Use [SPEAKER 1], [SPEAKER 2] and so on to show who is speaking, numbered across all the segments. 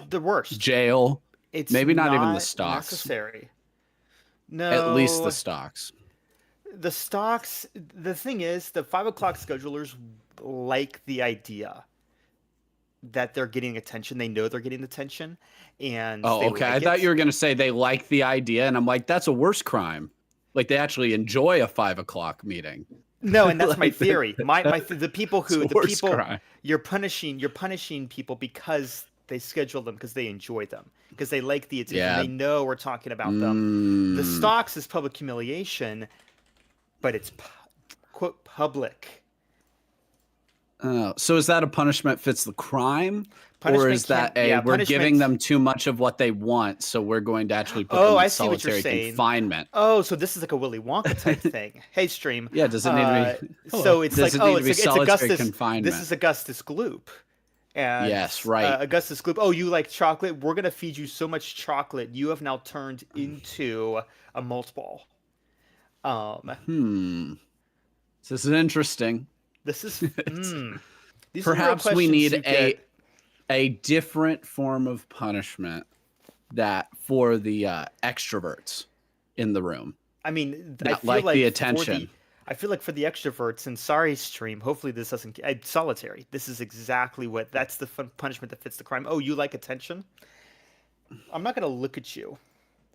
[SPEAKER 1] the worst.
[SPEAKER 2] jail.
[SPEAKER 1] It's
[SPEAKER 2] maybe not even the stocks.
[SPEAKER 1] necessary. No,
[SPEAKER 2] At least the stocks.
[SPEAKER 1] The stocks. The thing is, the 5 o'clock schedulers like the idea that they're getting attention. They know they're getting attention, and
[SPEAKER 2] Oh,
[SPEAKER 1] they
[SPEAKER 2] okay.
[SPEAKER 1] like
[SPEAKER 2] I thought
[SPEAKER 1] it.
[SPEAKER 2] you were going to say they like the idea, and I'm like, that's a worse crime. Like they actually enjoy a 5 o'clock meeting.
[SPEAKER 1] No, and that's my
[SPEAKER 2] Like,
[SPEAKER 1] theory. The people
[SPEAKER 2] it's
[SPEAKER 1] who
[SPEAKER 2] a
[SPEAKER 1] the
[SPEAKER 2] worse
[SPEAKER 1] people
[SPEAKER 2] crime.
[SPEAKER 1] you're punishing people because they schedule them because they enjoy them because they like the attention.
[SPEAKER 2] Yeah.
[SPEAKER 1] They know we're talking about them. The stocks is public humiliation, but it's quote public.
[SPEAKER 2] So is that a punishment fits the crime?
[SPEAKER 1] Punishment
[SPEAKER 2] or is that
[SPEAKER 1] can't- yeah,
[SPEAKER 2] we're giving
[SPEAKER 1] punishment-
[SPEAKER 2] them too much of what they want, so we're going to actually put
[SPEAKER 1] Oh,
[SPEAKER 2] them
[SPEAKER 1] I
[SPEAKER 2] in
[SPEAKER 1] see what you're
[SPEAKER 2] solitary
[SPEAKER 1] saying.
[SPEAKER 2] confinement?
[SPEAKER 1] Oh, so this is like a Willy Wonka type thing. Hey, stream.
[SPEAKER 2] Yeah, does it need to be?
[SPEAKER 1] So it's
[SPEAKER 2] Does
[SPEAKER 1] like,
[SPEAKER 2] it need
[SPEAKER 1] oh,
[SPEAKER 2] to be
[SPEAKER 1] it's
[SPEAKER 2] solitary
[SPEAKER 1] Augustus.
[SPEAKER 2] confinement?
[SPEAKER 1] This is Augustus Gloop. And,
[SPEAKER 2] Yes, right.
[SPEAKER 1] Augustus Gloop. Oh, you like chocolate? We're gonna feed you so much chocolate, you have now turned into a malt ball.
[SPEAKER 2] This is interesting.
[SPEAKER 1] This is. These are the real
[SPEAKER 2] Perhaps we
[SPEAKER 1] questions
[SPEAKER 2] need
[SPEAKER 1] you get.
[SPEAKER 2] a different form of punishment that for the extroverts in the room.
[SPEAKER 1] I mean, I
[SPEAKER 2] That
[SPEAKER 1] feel
[SPEAKER 2] like
[SPEAKER 1] like
[SPEAKER 2] the
[SPEAKER 1] for
[SPEAKER 2] attention.
[SPEAKER 1] I feel like for the extroverts, and sorry, stream. Hopefully, this doesn't. Solitary. This is exactly what. That's the punishment that fits the crime. Oh, you like attention? I'm not gonna look at you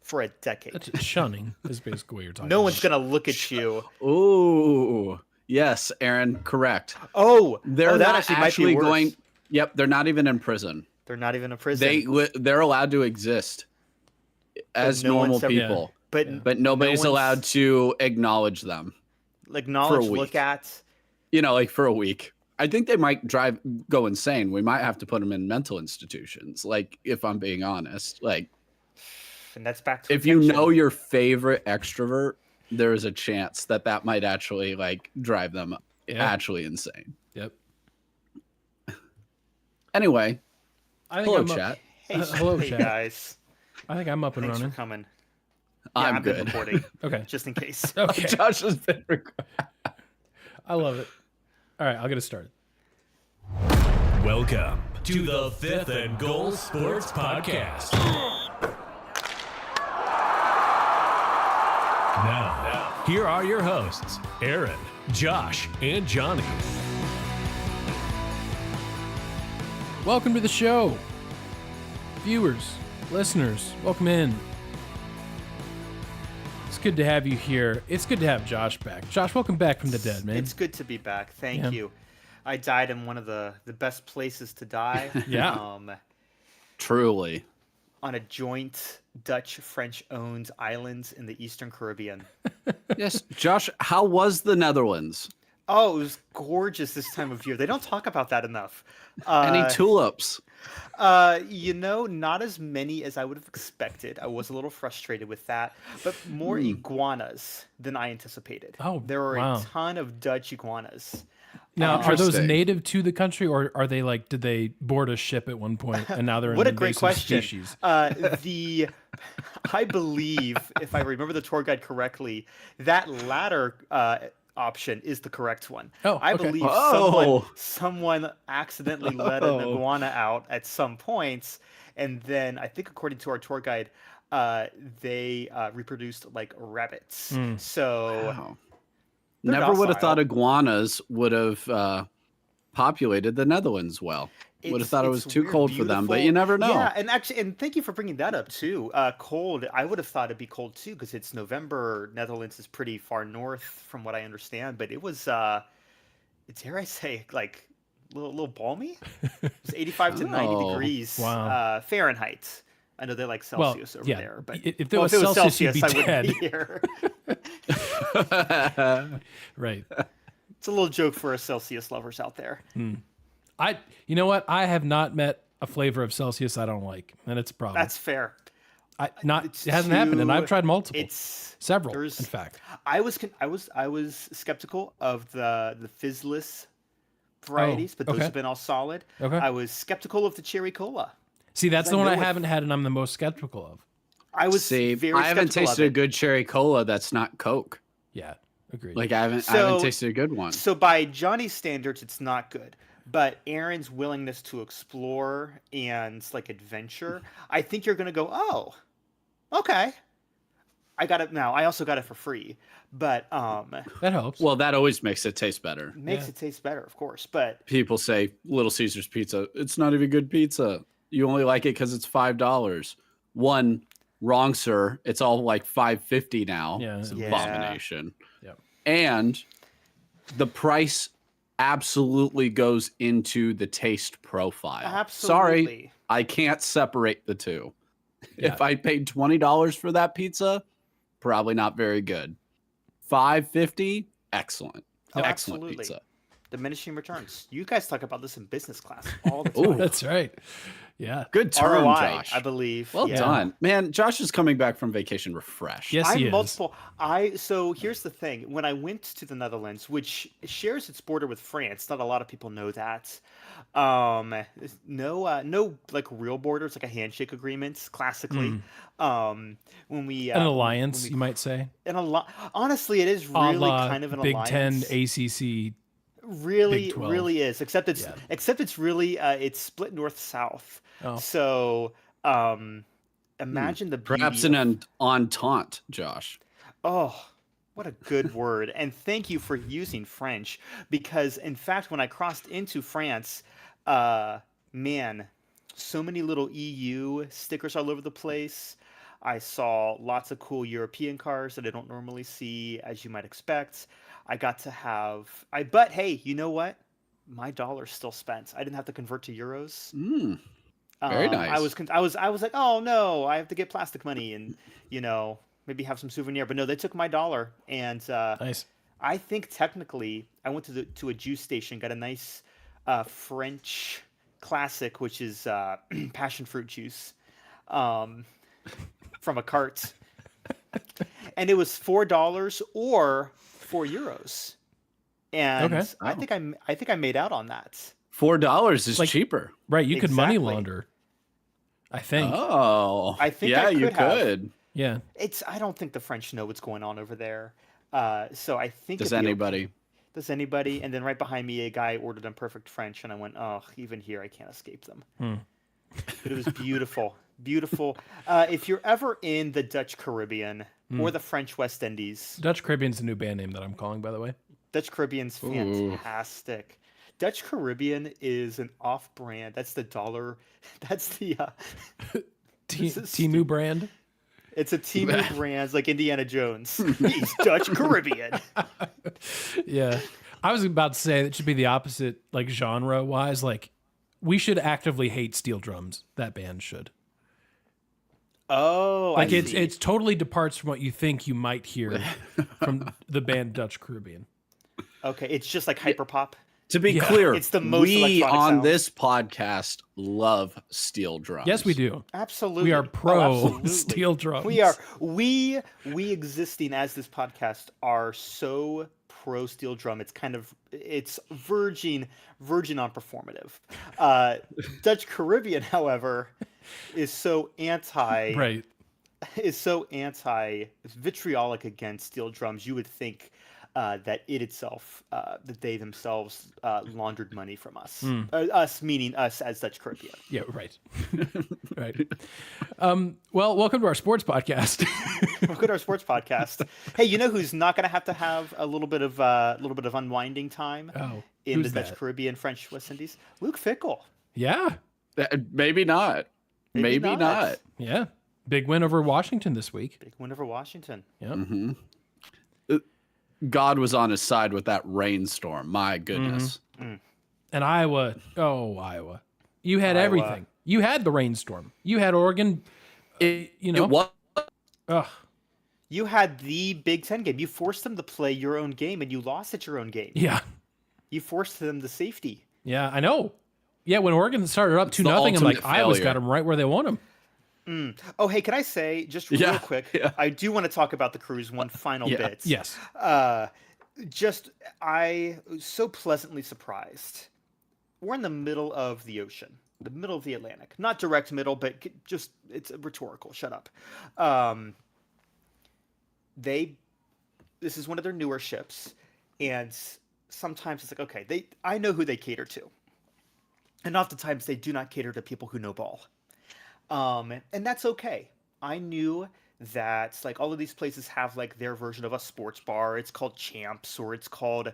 [SPEAKER 1] for a decade.
[SPEAKER 3] That's shunning is basically what you're talking
[SPEAKER 1] No
[SPEAKER 3] about.
[SPEAKER 1] one's gonna look at you.
[SPEAKER 2] Ooh, yes, Aaron, correct.
[SPEAKER 1] Oh,
[SPEAKER 2] They're
[SPEAKER 1] that
[SPEAKER 2] not
[SPEAKER 1] actually
[SPEAKER 2] actually
[SPEAKER 1] might be worse.
[SPEAKER 2] going. Yep, they're not even in prison.
[SPEAKER 1] They're not even in prison.
[SPEAKER 2] They're allowed to exist as
[SPEAKER 1] no
[SPEAKER 2] normal
[SPEAKER 1] one's ever-
[SPEAKER 2] people,
[SPEAKER 1] but
[SPEAKER 2] nobody's
[SPEAKER 1] no one's-
[SPEAKER 2] allowed to acknowledge them.
[SPEAKER 1] acknowledge,
[SPEAKER 2] for a week.
[SPEAKER 1] look at.
[SPEAKER 2] You know, like for a week. I think they might go insane. We might have to put them in mental institutions. Like, if I'm being honest, like
[SPEAKER 1] And that's back to
[SPEAKER 2] if you
[SPEAKER 1] attention.
[SPEAKER 2] know your favorite extrovert, there is a chance that might actually like drive them actually insane.
[SPEAKER 3] Yep.
[SPEAKER 2] Anyway,
[SPEAKER 3] I think
[SPEAKER 2] hello,
[SPEAKER 3] I'm
[SPEAKER 2] chat.
[SPEAKER 1] Hey,
[SPEAKER 3] hello,
[SPEAKER 1] hey
[SPEAKER 3] chat.
[SPEAKER 1] guys.
[SPEAKER 3] I think I'm up and
[SPEAKER 1] Thanks
[SPEAKER 3] running.
[SPEAKER 1] for coming.
[SPEAKER 2] I'm
[SPEAKER 1] I've been
[SPEAKER 2] good.
[SPEAKER 1] recording
[SPEAKER 3] Okay.
[SPEAKER 1] just in case.
[SPEAKER 3] Okay.
[SPEAKER 2] Josh has been recording.
[SPEAKER 3] I love it. All right, I'll get it started.
[SPEAKER 4] Welcome to the Fifth and Goal Sports Podcast. Now, here are your hosts, Aaron, Josh, and Johnny.
[SPEAKER 3] Welcome to the show. Viewers, listeners, welcome in. It's good to have you here. It's good to have Josh back. Josh, welcome back from the dead, man.
[SPEAKER 1] It's good to be back. Thank
[SPEAKER 3] Yeah.
[SPEAKER 1] you. I died in one of the best places to die.
[SPEAKER 3] Yeah.
[SPEAKER 2] Truly.
[SPEAKER 1] On a joint Dutch-French-owned island in the Eastern Caribbean.
[SPEAKER 2] Yes, Josh, how was the Netherlands?
[SPEAKER 1] Oh, it was gorgeous this time of year. They don't talk about that enough.
[SPEAKER 2] Any tulips?
[SPEAKER 1] Not as many as I would have expected. I was a little frustrated with that, but more iguanas than I anticipated.
[SPEAKER 3] Oh,
[SPEAKER 1] there were
[SPEAKER 3] wow.
[SPEAKER 1] a ton of Dutch iguanas.
[SPEAKER 3] Now, are those
[SPEAKER 2] Interesting.
[SPEAKER 3] native to the country, or are they like, did they board a ship at one point and now they're
[SPEAKER 1] What
[SPEAKER 3] an
[SPEAKER 1] a great
[SPEAKER 3] invasive
[SPEAKER 1] question.
[SPEAKER 3] species?
[SPEAKER 1] I believe, if I remember the tour guide correctly, that latter option is the correct one.
[SPEAKER 3] Oh,
[SPEAKER 1] I
[SPEAKER 3] okay.
[SPEAKER 1] believe
[SPEAKER 2] Oh.
[SPEAKER 1] someone accidentally let an iguana out at some points, and then I think according to our tour guide, they reproduced like rabbits. So
[SPEAKER 2] Wow.
[SPEAKER 1] they're
[SPEAKER 2] Never would have
[SPEAKER 1] docile.
[SPEAKER 2] thought iguanas would have populated the Netherlands well. Would have thought it was
[SPEAKER 1] it's
[SPEAKER 2] too
[SPEAKER 1] weird,
[SPEAKER 2] cold for them, but
[SPEAKER 1] beautiful.
[SPEAKER 2] you never know.
[SPEAKER 1] Yeah, and thank you for bringing that up too. Cold. I would have thought it'd be cold too because it's November. Netherlands is pretty far north, from what I understand. But it was, dare I say, like a little balmy. It was 85 to 90
[SPEAKER 2] Oh,
[SPEAKER 1] degrees
[SPEAKER 3] wow.
[SPEAKER 1] Fahrenheit. I know they like Celsius over there, but
[SPEAKER 3] if there was Celsius, you'd be
[SPEAKER 1] I
[SPEAKER 3] dead.
[SPEAKER 1] wouldn't be here.
[SPEAKER 3] Right.
[SPEAKER 1] It's a little joke for us Celsius lovers out there.
[SPEAKER 3] You know what? I have not met a flavor of Celsius I don't like, and it's a problem.
[SPEAKER 1] That's fair.
[SPEAKER 3] It
[SPEAKER 1] It's
[SPEAKER 3] hasn't happened, and
[SPEAKER 1] too-
[SPEAKER 3] I've tried multiple,
[SPEAKER 1] It's
[SPEAKER 3] several,
[SPEAKER 1] there's-
[SPEAKER 3] in fact.
[SPEAKER 1] I was skeptical of the fizzless varieties, but those
[SPEAKER 3] okay.
[SPEAKER 1] have been all solid.
[SPEAKER 3] Okay.
[SPEAKER 1] I was skeptical of the cherry cola.
[SPEAKER 3] See, that's
[SPEAKER 1] I
[SPEAKER 3] the one
[SPEAKER 1] know
[SPEAKER 3] I
[SPEAKER 1] it-
[SPEAKER 3] haven't had, and I'm the most skeptical of.
[SPEAKER 1] I was
[SPEAKER 2] See,
[SPEAKER 1] very
[SPEAKER 2] I haven't
[SPEAKER 1] skeptical
[SPEAKER 2] tasted
[SPEAKER 1] of
[SPEAKER 2] a
[SPEAKER 1] it.
[SPEAKER 2] good cherry cola that's not Coke.
[SPEAKER 3] Yeah, agreed.
[SPEAKER 2] Like I haven't
[SPEAKER 1] So-
[SPEAKER 2] tasted a good one.
[SPEAKER 1] So by Johnny's standards, it's not good. but Aaron's willingness to explore and like adventure, I think you're gonna go, oh, okay. I got it now. I also got it for free, but
[SPEAKER 3] That helps.
[SPEAKER 2] Well, that always makes it taste better.
[SPEAKER 1] makes
[SPEAKER 3] Yeah.
[SPEAKER 1] it taste better, of course. But
[SPEAKER 2] People say Little Caesars pizza, it's not even good pizza. You only like it because it's $5. One, wrong, sir. It's all like $5.50 now.
[SPEAKER 3] Yeah.
[SPEAKER 2] It's an
[SPEAKER 1] Yeah.
[SPEAKER 2] abomination.
[SPEAKER 3] Yep.
[SPEAKER 2] And the price absolutely goes into the taste profile. Sorry,
[SPEAKER 1] absolutely,
[SPEAKER 2] I can't separate the two.
[SPEAKER 3] Yeah.
[SPEAKER 2] If I paid $20 for that pizza, probably not very good. $5.50, excellent.
[SPEAKER 1] Oh,
[SPEAKER 2] Excellent
[SPEAKER 1] absolutely.
[SPEAKER 2] pizza.
[SPEAKER 1] Diminishing returns. You guys talk about this in business class all the
[SPEAKER 2] Ooh.
[SPEAKER 1] time.
[SPEAKER 3] That's right. Yeah.
[SPEAKER 2] Good turn,
[SPEAKER 1] ROI,
[SPEAKER 2] Josh.
[SPEAKER 1] I believe.
[SPEAKER 2] Well
[SPEAKER 1] Yeah.
[SPEAKER 2] done. Man, Josh is coming back from vacation refreshed.
[SPEAKER 3] Yes, he
[SPEAKER 1] I'm
[SPEAKER 3] is.
[SPEAKER 1] multiple. So here's the thing. When I went to the Netherlands, which shares its border with France, not a lot of people know that. No like real borders, like a handshake agreement. Classically, when we
[SPEAKER 3] An
[SPEAKER 1] when
[SPEAKER 3] alliance,
[SPEAKER 1] we
[SPEAKER 3] you might say.
[SPEAKER 1] an honestly, it is
[SPEAKER 3] A
[SPEAKER 1] really
[SPEAKER 3] la
[SPEAKER 1] kind of an
[SPEAKER 3] Big
[SPEAKER 1] alliance.
[SPEAKER 3] Ten, ACC.
[SPEAKER 1] Really,
[SPEAKER 3] Big 12.
[SPEAKER 1] really is. Except it's
[SPEAKER 3] Yeah.
[SPEAKER 1] really it's split north south.
[SPEAKER 3] Oh.
[SPEAKER 1] So imagine the
[SPEAKER 2] Perhaps
[SPEAKER 1] beauty
[SPEAKER 2] an entente, Josh.
[SPEAKER 1] Oh, what a good word. And thank you for using French because, in fact, when I crossed into France, man, so many little EU stickers all over the place. I saw lots of cool European cars that I don't normally see, as you might expect. I got to but hey, you know what? My dollar's still spent. I didn't have to convert to euros.
[SPEAKER 2] Mm, very nice.
[SPEAKER 1] I was like, oh no, I have to get plastic money and maybe have some souvenir. But no, they took my dollar, and
[SPEAKER 3] Nice.
[SPEAKER 1] I think technically I went to a juice station, got a nice French classic, which is passion fruit juice, um, from a cart, and it was $4 or €4, and
[SPEAKER 3] Okay.
[SPEAKER 1] I think I made out on that.
[SPEAKER 2] $4 is
[SPEAKER 3] Like-
[SPEAKER 2] cheaper.
[SPEAKER 3] Right. You could money
[SPEAKER 1] Exactly.
[SPEAKER 3] launder. I think.
[SPEAKER 2] Oh,
[SPEAKER 1] I think
[SPEAKER 2] yeah,
[SPEAKER 1] I
[SPEAKER 2] you
[SPEAKER 1] could have.
[SPEAKER 2] could.
[SPEAKER 3] Yeah.
[SPEAKER 1] I don't think the French know what's going on over there. So I think
[SPEAKER 2] Does
[SPEAKER 1] it'd be okay.
[SPEAKER 2] anybody?
[SPEAKER 1] Does anybody? And then right behind me, a guy ordered in perfect French, and I went, oh, even here, I can't escape them. But it was beautiful, beautiful. If you're ever in the Dutch Caribbean or the French West Indies,
[SPEAKER 3] Dutch Caribbean's the new band name that I'm calling, by the way.
[SPEAKER 1] Dutch Caribbean's
[SPEAKER 2] Ooh.
[SPEAKER 1] fantastic. Dutch Caribbean is an off-brand. That's the dollar. That's the. This is
[SPEAKER 3] Timu brand.
[SPEAKER 1] It's a Timu brand, like Indiana Jones. He's Dutch Caribbean.
[SPEAKER 3] Yeah. I was about to say that should be the opposite, like genre wise. Like, we should actively hate steel drums. That band should.
[SPEAKER 1] Oh,
[SPEAKER 3] Like,
[SPEAKER 1] I see.
[SPEAKER 3] it's totally departs from what you think you might hear from the band Dutch Caribbean.
[SPEAKER 1] Okay, it's just like hyperpop.
[SPEAKER 2] To be
[SPEAKER 3] Yeah.
[SPEAKER 2] clear,
[SPEAKER 1] It's the most
[SPEAKER 2] we
[SPEAKER 1] electronic
[SPEAKER 2] on
[SPEAKER 1] sounds.
[SPEAKER 2] this podcast love steel drums.
[SPEAKER 3] Yes, we do.
[SPEAKER 1] Absolutely.
[SPEAKER 3] We are
[SPEAKER 1] Oh,
[SPEAKER 3] pro
[SPEAKER 1] absolutely.
[SPEAKER 3] steel drums.
[SPEAKER 1] We existing as this podcast are so pro steel drum. It's verging on performative. Dutch Caribbean, however, is so anti
[SPEAKER 3] Right.
[SPEAKER 1] vitriolic against steel drums. You would think that it itself, that they themselves laundered money from us. Us meaning us as Dutch Caribbean.
[SPEAKER 3] Yeah, right. Right. Well, welcome to our sports podcast.
[SPEAKER 1] Look at our sports podcast. Hey, you know who's not going to have a little bit of unwinding time
[SPEAKER 3] Oh,
[SPEAKER 1] in the
[SPEAKER 3] who's
[SPEAKER 1] Dutch
[SPEAKER 3] that?
[SPEAKER 1] Caribbean, French West Indies? Luke Fickle.
[SPEAKER 3] Yeah.
[SPEAKER 2] Maybe not. Maybe not.
[SPEAKER 3] Yeah. Big win over Washington this week.
[SPEAKER 1] Big win over Washington.
[SPEAKER 3] Yeah.
[SPEAKER 2] God was on his side with that rainstorm. My goodness.
[SPEAKER 3] And Iowa. Oh, Iowa. You had
[SPEAKER 1] Iowa.
[SPEAKER 3] everything. You had the rainstorm. You had Oregon.
[SPEAKER 2] It
[SPEAKER 3] know?
[SPEAKER 2] was
[SPEAKER 3] Ugh.
[SPEAKER 1] You had the Big Ten game. You forced them to play your own game, and you lost at your own game.
[SPEAKER 3] Yeah.
[SPEAKER 1] You forced them to safety.
[SPEAKER 3] Yeah, I know. Yeah, when Oregon started up 2-0,
[SPEAKER 2] the
[SPEAKER 3] I'm like,
[SPEAKER 2] ultimate
[SPEAKER 3] Iowa's
[SPEAKER 2] failure.
[SPEAKER 3] got them right where they want them.
[SPEAKER 1] Oh, hey, can I say just real
[SPEAKER 2] Yeah,
[SPEAKER 1] quick?
[SPEAKER 2] yeah.
[SPEAKER 1] I do want to talk about the cruise one final
[SPEAKER 2] Yeah.
[SPEAKER 1] bit.
[SPEAKER 3] Yes.
[SPEAKER 1] I was so pleasantly surprised. We're in the middle of the ocean, the middle of the Atlantic. Not direct middle, but just, it's rhetorical. Shut up. This is one of their newer ships, and sometimes it's like, okay, I know who they cater to. And oftentimes they do not cater to people who know ball. And that's okay. I knew that like all of these places have like their version of a sports bar. It's called Champs or it's called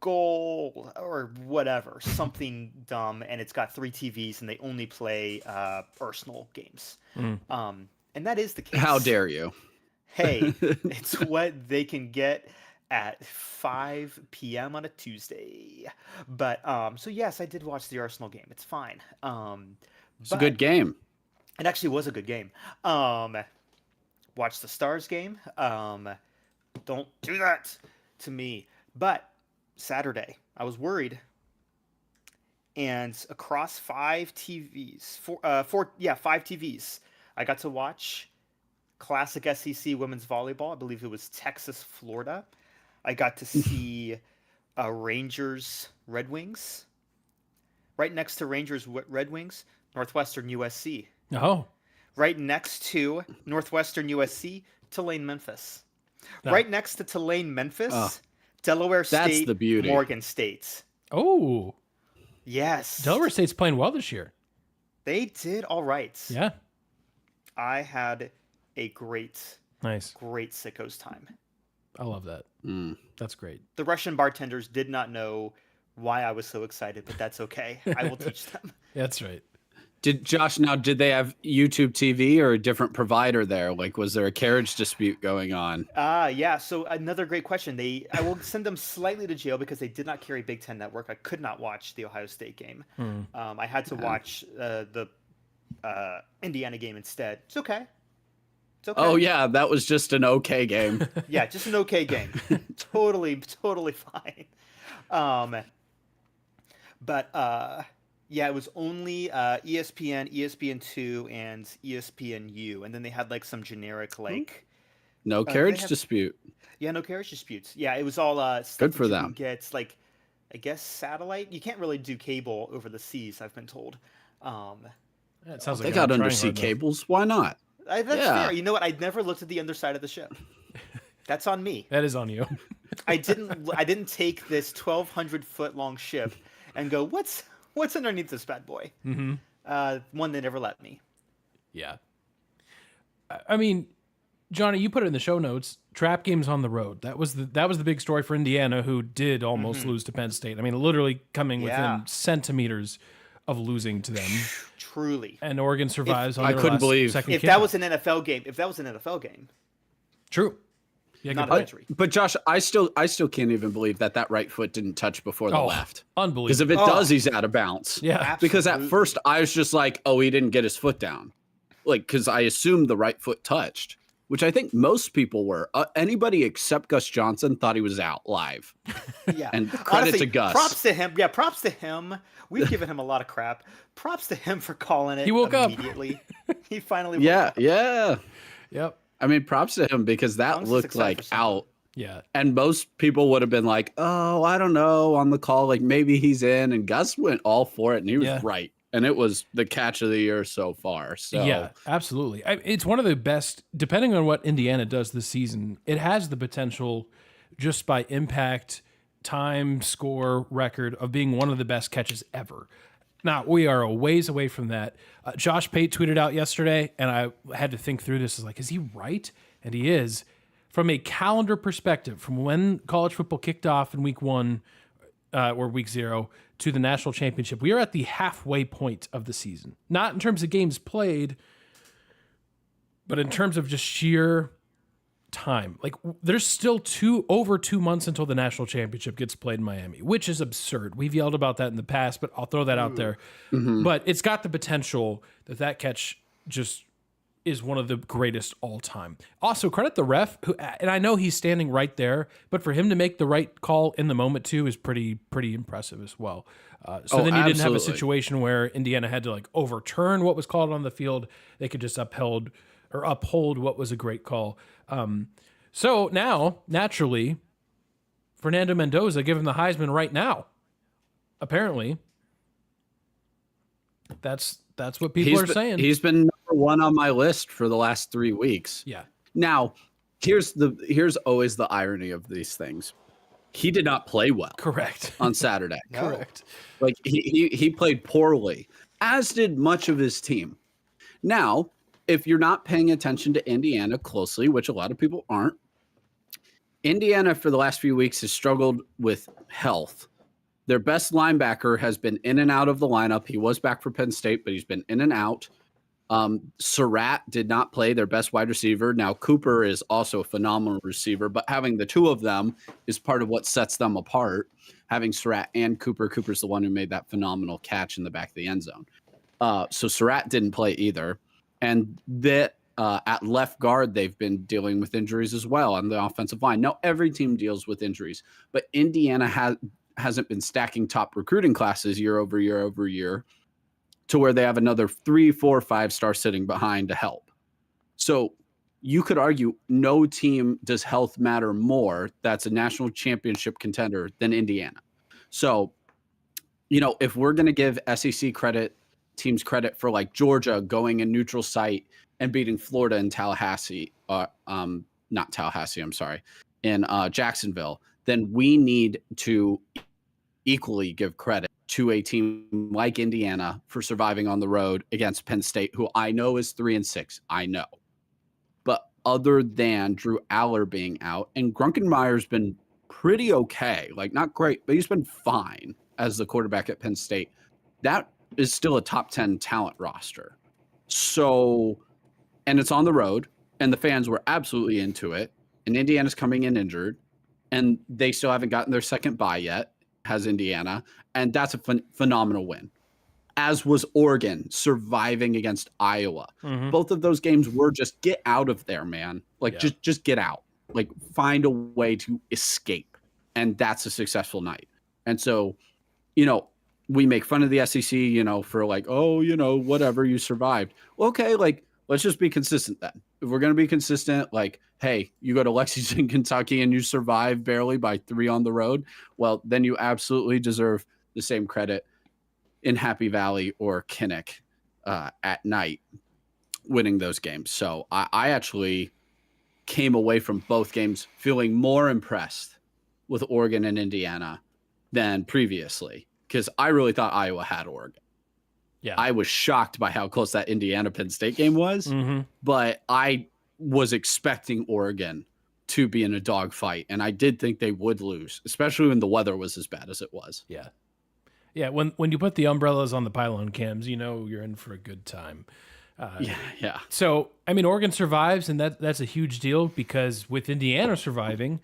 [SPEAKER 1] Goal or whatever, something dumb, and it's got 3 TVs and they only play Arsenal games. And that is the case.
[SPEAKER 2] How dare you?
[SPEAKER 1] Hey, it's what they can get at 5 p.m. on a Tuesday. But so yes, I did watch the Arsenal game. It's fine.
[SPEAKER 2] It's a good game.
[SPEAKER 1] It actually was a good game. Watch the Stars game. Don't do that to me. But Saturday, I was worried. And across 5 TVs, 5 TVs, I got to watch classic SEC women's volleyball. I believe it was Texas, Florida. I got to see Rangers, Red Wings. Right next to Rangers, Red Wings, Northwestern USC.
[SPEAKER 3] Oh,
[SPEAKER 1] Right next to Northwestern USC, Tulane, Memphis.
[SPEAKER 3] No.
[SPEAKER 1] Right next to Tulane, Memphis, Delaware State,
[SPEAKER 2] the beauty.
[SPEAKER 1] Morgan State.
[SPEAKER 3] oh,
[SPEAKER 1] Yes.
[SPEAKER 3] Delaware State's playing well this year.
[SPEAKER 1] They did all right.
[SPEAKER 3] Yeah,
[SPEAKER 1] I had a great
[SPEAKER 3] nice.
[SPEAKER 1] sickos time.
[SPEAKER 3] I love that. That's great.
[SPEAKER 1] The Russian bartenders did not know why I was so excited, but that's okay. I will teach them.
[SPEAKER 3] That's right.
[SPEAKER 2] Did they have YouTube TV or a different provider there? Like, was there a carriage dispute going on?
[SPEAKER 1] Yeah. So another great question. I will send them slightly to jail because they did not carry Big Ten Network. I could not watch the Ohio State game. I had to watch the Indiana game instead. It's okay. It's okay.
[SPEAKER 2] Oh yeah, that was just an okay game.
[SPEAKER 1] Yeah, just an okay game. totally fine. Yeah, it was only ESPN, ESPN2, and ESPNU, and then they had like some generic like.
[SPEAKER 2] No carriage dispute.
[SPEAKER 1] Yeah, no carriage disputes. Yeah, it was all stuff
[SPEAKER 2] Good for
[SPEAKER 1] that you
[SPEAKER 2] them.
[SPEAKER 1] can get like, I guess satellite. You can't really do cable over the seas. I've been told.
[SPEAKER 3] It sounds like
[SPEAKER 2] They
[SPEAKER 3] they're
[SPEAKER 2] got
[SPEAKER 3] trying
[SPEAKER 2] undersea
[SPEAKER 3] hard, though.
[SPEAKER 2] cables. Why not?
[SPEAKER 1] That's
[SPEAKER 2] Yeah.
[SPEAKER 1] fair. You know what? I never looked at the underside of the ship. That's on me.
[SPEAKER 3] That is on you.
[SPEAKER 1] I didn't take this 1,200-foot long ship and go, what's underneath this bad boy? One, they never let me.
[SPEAKER 3] Yeah. I mean, Johnny, you put it in the show notes. Trap games on the road. That was the big story for Indiana, who did almost lose to Penn State. I mean, literally coming within centimeters of losing to them.
[SPEAKER 1] Truly.
[SPEAKER 3] And Oregon survives on
[SPEAKER 2] I
[SPEAKER 3] their
[SPEAKER 2] couldn't
[SPEAKER 3] last
[SPEAKER 2] believe-
[SPEAKER 3] second
[SPEAKER 1] If
[SPEAKER 3] kickoff.
[SPEAKER 1] that was an NFL game,
[SPEAKER 3] True. Yeah,
[SPEAKER 1] not
[SPEAKER 3] good
[SPEAKER 1] a
[SPEAKER 3] point.
[SPEAKER 1] victory.
[SPEAKER 2] But Josh, I still can't even believe that right foot didn't touch before the left.
[SPEAKER 3] Unbelievable.
[SPEAKER 2] Because if it does, he's out of bounds.
[SPEAKER 3] Yeah.
[SPEAKER 2] Because at
[SPEAKER 1] Absolutely.
[SPEAKER 2] first I was just like, oh, he didn't get his foot down. Like, because I assumed the right foot touched, which I think most people were. Anybody except Gus Johnson thought he was out live.
[SPEAKER 1] Yeah.
[SPEAKER 2] And credit
[SPEAKER 1] Honestly,
[SPEAKER 2] to Gus.
[SPEAKER 1] Props to him. Yeah, props to him. We've given him a lot of crap. Props to him for calling it
[SPEAKER 3] He woke up.
[SPEAKER 1] immediately. He finally woke
[SPEAKER 2] Yeah,
[SPEAKER 1] up.
[SPEAKER 2] yeah.
[SPEAKER 3] Yep.
[SPEAKER 2] I mean, props to him because that
[SPEAKER 1] I'm just
[SPEAKER 2] looked
[SPEAKER 1] excited
[SPEAKER 2] like
[SPEAKER 1] for something.
[SPEAKER 2] out.
[SPEAKER 3] Yeah.
[SPEAKER 2] And most people would have been like, oh, I don't know, on the call, like maybe he's in. And Gus went all for it, and he was
[SPEAKER 3] Yeah.
[SPEAKER 2] right. And it was the catch of the year so far. So
[SPEAKER 3] Yeah, absolutely. It's one of the best, depending on what Indiana does this season, it has the potential, just by impact, time, score, record, of being one of the best catches ever. Now, we are a ways away from that. Josh Pate tweeted out yesterday, and I had to think through this. Is he right? And he is. From a calendar perspective, from when college football kicked off in week 1 or week 0 to the national championship, we are at the halfway point of the season. Not in terms of games played, but in terms of just sheer time. Like, there's still over 2 months until the national championship gets played in Miami, which is absurd. We've yelled about that in the past, but I'll throw that out there. But it's got the potential that catch just is one of the greatest all time. Also, credit the ref, who, and I know he's standing right there, but for him to make the right call in the moment too is pretty impressive as well. So then you didn't have a
[SPEAKER 2] absolutely.
[SPEAKER 3] situation where Indiana had to like overturn what was called on the field. They could just uphold what was a great call. So now, naturally, Fernando Mendoza, give him the Heisman right now. Apparently, that's what people are saying.
[SPEAKER 2] He's been number 1 on my list for the last 3 weeks.
[SPEAKER 3] Yeah.
[SPEAKER 2] Now, here's always the irony of these things. he did not play well
[SPEAKER 3] Correct.
[SPEAKER 2] on Saturday.
[SPEAKER 1] No.
[SPEAKER 3] Correct.
[SPEAKER 2] Like he played poorly, as did much of his team. Now, if you're not paying attention to Indiana closely, which a lot of people aren't, Indiana for the last few weeks has struggled with health. Their best linebacker has been in and out of the lineup. He was back for Penn State, but he's been in and out. Surratt did not play, their best wide receiver. Now, Cooper is also a phenomenal receiver, but having the two of them is part of what sets them apart. Having Surratt and Cooper. Cooper's the one who made that phenomenal catch in the back of the end zone. So Surratt didn't play either. And that at left guard, they've been dealing with injuries as well on the offensive line. Now, every team deals with injuries, but Indiana hasn't been stacking top recruiting classes year over year to where they have another 3, 4, 5-star sitting behind to help. So you could argue no team does health matter more that's a national championship contender than Indiana. So, if we're going to give SEC teams credit for like Georgia going in neutral site and beating Florida in Tallahassee, not Tallahassee, I'm sorry, in Jacksonville, then we need to equally give credit to a team like Indiana for surviving on the road against Penn State, who I know is 3-6. I know. But other than Drew Aller being out, and Grunkenmeyer's been pretty okay, like not great, but he's been fine as the quarterback at Penn State. That is still a top 10 talent roster. So, and it's on the road, and the fans were absolutely into it. And Indiana's coming in injured, and they still haven't gotten their second bye yet, has Indiana. And that's a phenomenal win. As was Oregon surviving against Iowa.
[SPEAKER 3] Mm-hmm.
[SPEAKER 2] Both of those games were just get out of there, man. Like just get out. Like find a way to escape. And that's a successful night. And so, we make fun of the SEC, for like, oh, whatever, you survived. Well, okay, like let's just be consistent then. If we're going to be consistent, like, hey, you go to Lexington, Kentucky, and you survive barely by 3 on the road, well, then you absolutely deserve the same credit in Happy Valley or Kinnick at night winning those games. So I actually came away from both games feeling more impressed with Oregon and Indiana than previously, because I really thought Iowa had Oregon.
[SPEAKER 3] Yeah,
[SPEAKER 2] I was shocked by how close that Indiana-Penn State game was, but I was expecting Oregon to be in a dogfight, and I did think they would lose, especially when the weather was as bad as it was.
[SPEAKER 3] Yeah. Yeah, when you put the umbrellas on the pylon cams, you're in for a good time.
[SPEAKER 2] Yeah.
[SPEAKER 3] So, Oregon survives, and that's a huge deal because with Indiana surviving,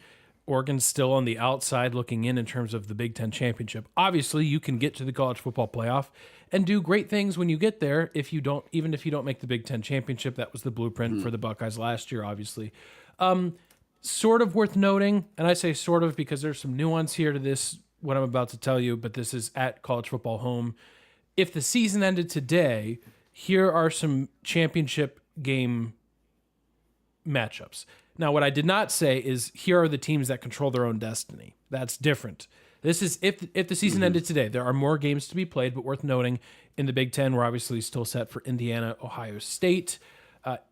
[SPEAKER 3] Oregon's still on the outside looking in terms of the Big Ten championship. Obviously, you can get to the college football playoff and do great things when you get there. Even if you don't make the Big Ten championship, that was the blueprint for the Buckeyes last year, obviously. Sort of worth noting, and I say sort of because there's some nuance here to this, what I'm about to tell you, but this is at College Football Home. If the season ended today, here are some championship game matchups. Now, what I did not say is here are the teams that control their own destiny. That's different. This is if the season ended today. There are more games to be played, but worth noting, in the Big Ten, we're obviously still set for Indiana, Ohio State.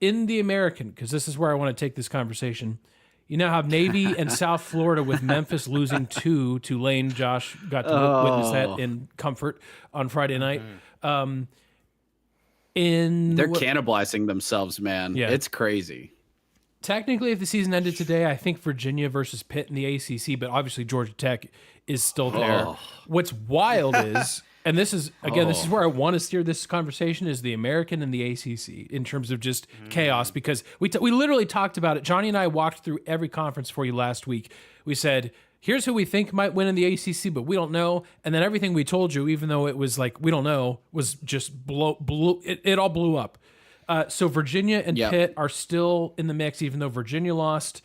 [SPEAKER 3] In the American, because this is where I want to take this conversation, you now have Navy and South Florida with Memphis losing to Tulane. Josh got to witness that in comfort on Friday night.
[SPEAKER 2] They're cannibalizing themselves, man.
[SPEAKER 3] Yeah.
[SPEAKER 2] It's crazy.
[SPEAKER 3] Technically, if the season ended today, I think Virginia versus Pitt in the ACC, but obviously Georgia Tech is still there. What's wild is, and this is, again, this is where I want to steer this conversation, is the American and the ACC in terms of just chaos, because we literally talked about it. Johnny and I walked through every conference for you last week. We said, here's who we think might win in the ACC, but we don't know. And then everything we told you, even though it was like, we don't know, was just it all blew up. So Virginia and Pitt are still in the mix, even though Virginia lost.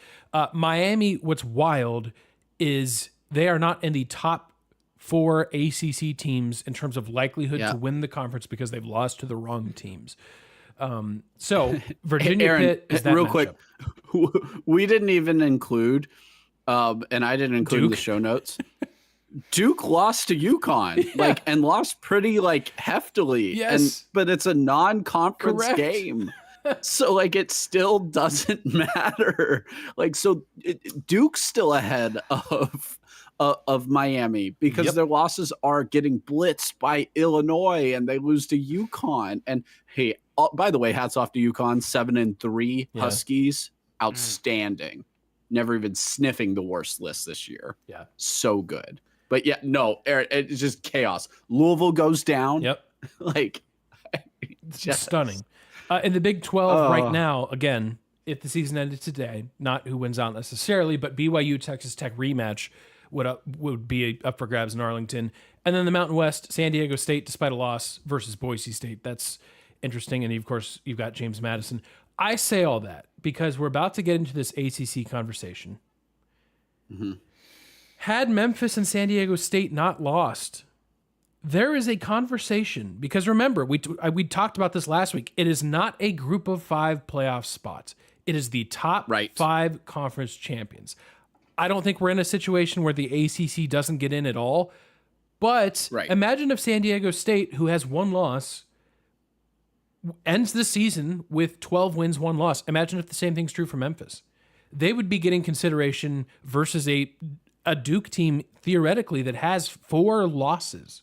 [SPEAKER 3] Miami, what's wild is they are not in the top 4 ACC teams in terms of likelihood to win the conference because they've lost to the wrong teams. So Virginia,
[SPEAKER 2] Aaron,
[SPEAKER 3] Pitt is that
[SPEAKER 2] real
[SPEAKER 3] matchup.
[SPEAKER 2] quick, we didn't even include, and I didn't include in the show notes, Duke lost to UConn, and lost pretty
[SPEAKER 3] Yes.
[SPEAKER 2] heftily. But it's a non-conference game. So it still doesn't matter. Duke's still ahead of Miami because their losses are getting blitzed by Illinois and they lose to UConn. And hey, by the way, hats off to UConn, 7-3 Huskies, outstanding. Never even sniffing the worst list this year.
[SPEAKER 3] Yeah,
[SPEAKER 2] so good. But yeah, no, Aaron, it's just chaos. Louisville goes down.
[SPEAKER 3] Yep,
[SPEAKER 2] like
[SPEAKER 3] just stunning. In the Big 12 right now, again, if the season ended today, not who wins out necessarily, but BYU Texas Tech rematch would be up for grabs in Arlington. And then the Mountain West, San Diego State, despite a loss, versus Boise State. That's interesting. And of course, you've got James Madison. I say all that because we're about to get into this ACC conversation.
[SPEAKER 2] Mm-hmm.
[SPEAKER 3] Had Memphis and San Diego State not lost, there is a conversation, because remember, we talked about this last week. It is not a group of 5 playoff spots. It is the top 5 conference champions. I don't think we're in a situation where the ACC doesn't get in at all. But imagine if San Diego State, who has 1 loss, ends the season with 12 wins, 1 loss. Imagine if the same thing's true for Memphis. They would be getting consideration versus a Duke team, theoretically, that has 4 losses.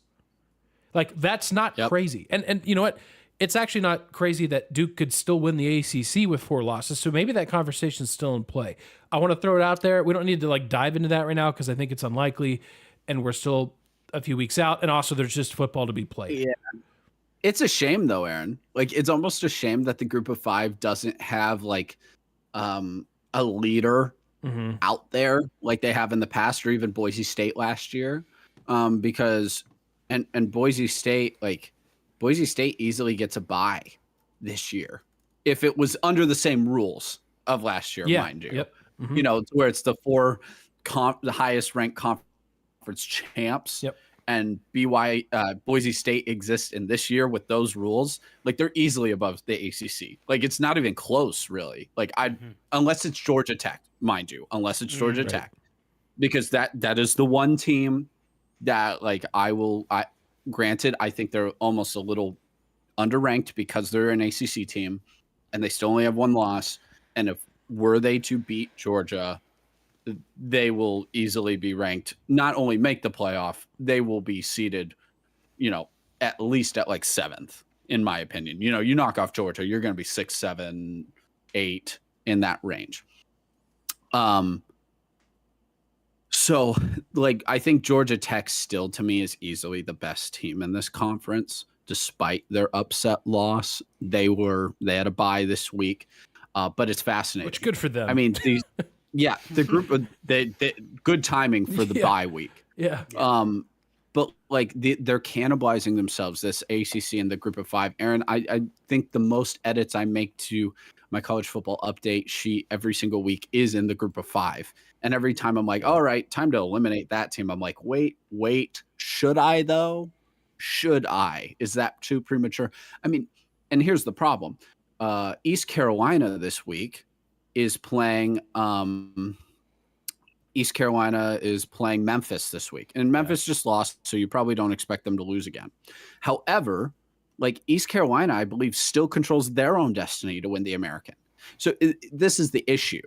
[SPEAKER 3] Like, that's not crazy. And you know what? It's actually not crazy that Duke could still win the ACC with 4 losses. So maybe that conversation's still in play. I want to throw it out there. We don't need to dive into that right now because I think it's unlikely and we're still a few weeks out. And also there's just football to be played.
[SPEAKER 2] Yeah. It's a shame though, Aaron. It's almost a shame that the group of 5 doesn't have a leader out there like they have in the past, or even Boise State last year. Because and Boise State, Boise State easily gets a bye this year if it was under the same rules of last year, mind you.
[SPEAKER 3] Yep. Mm-hmm.
[SPEAKER 2] Where it's the 4 the highest ranked conference champs.
[SPEAKER 3] Yep.
[SPEAKER 2] And Boise State exists in this year with those rules. They're easily above the ACC. It's not even close, really. Unless it's Georgia Tech, mind you, Georgia Tech, because that is the one team that granted, I think they're almost a little underranked because they're an ACC team and they still only have 1 loss. And if were they to beat Georgia, they will easily be ranked, not only make the playoff, they will be seated, at least at 7th, in my opinion. You knock off Georgia, you're going to be 6, 7, 8 in that range. So I think Georgia Tech still, to me, is easily the best team in this conference, despite their upset loss. They had a bye this week, but it's fascinating.
[SPEAKER 3] Which good for them.
[SPEAKER 2] I mean, the group of good timing for the bye week.
[SPEAKER 3] Yeah.
[SPEAKER 2] But they're cannibalizing themselves, this ACC and the group of 5. Aaron, I think the most edits I make to my college football update sheet every single week is in the group of 5. And every time I'm like, all right, time to eliminate that team. I'm like, wait, should I though? Should I? Is that too premature? I mean, and here's the problem. East Carolina this week is playing Memphis this week. And Memphis just lost, so you probably don't expect them to lose again. However, East Carolina, I believe, still controls their own destiny to win the American. So this is the issue.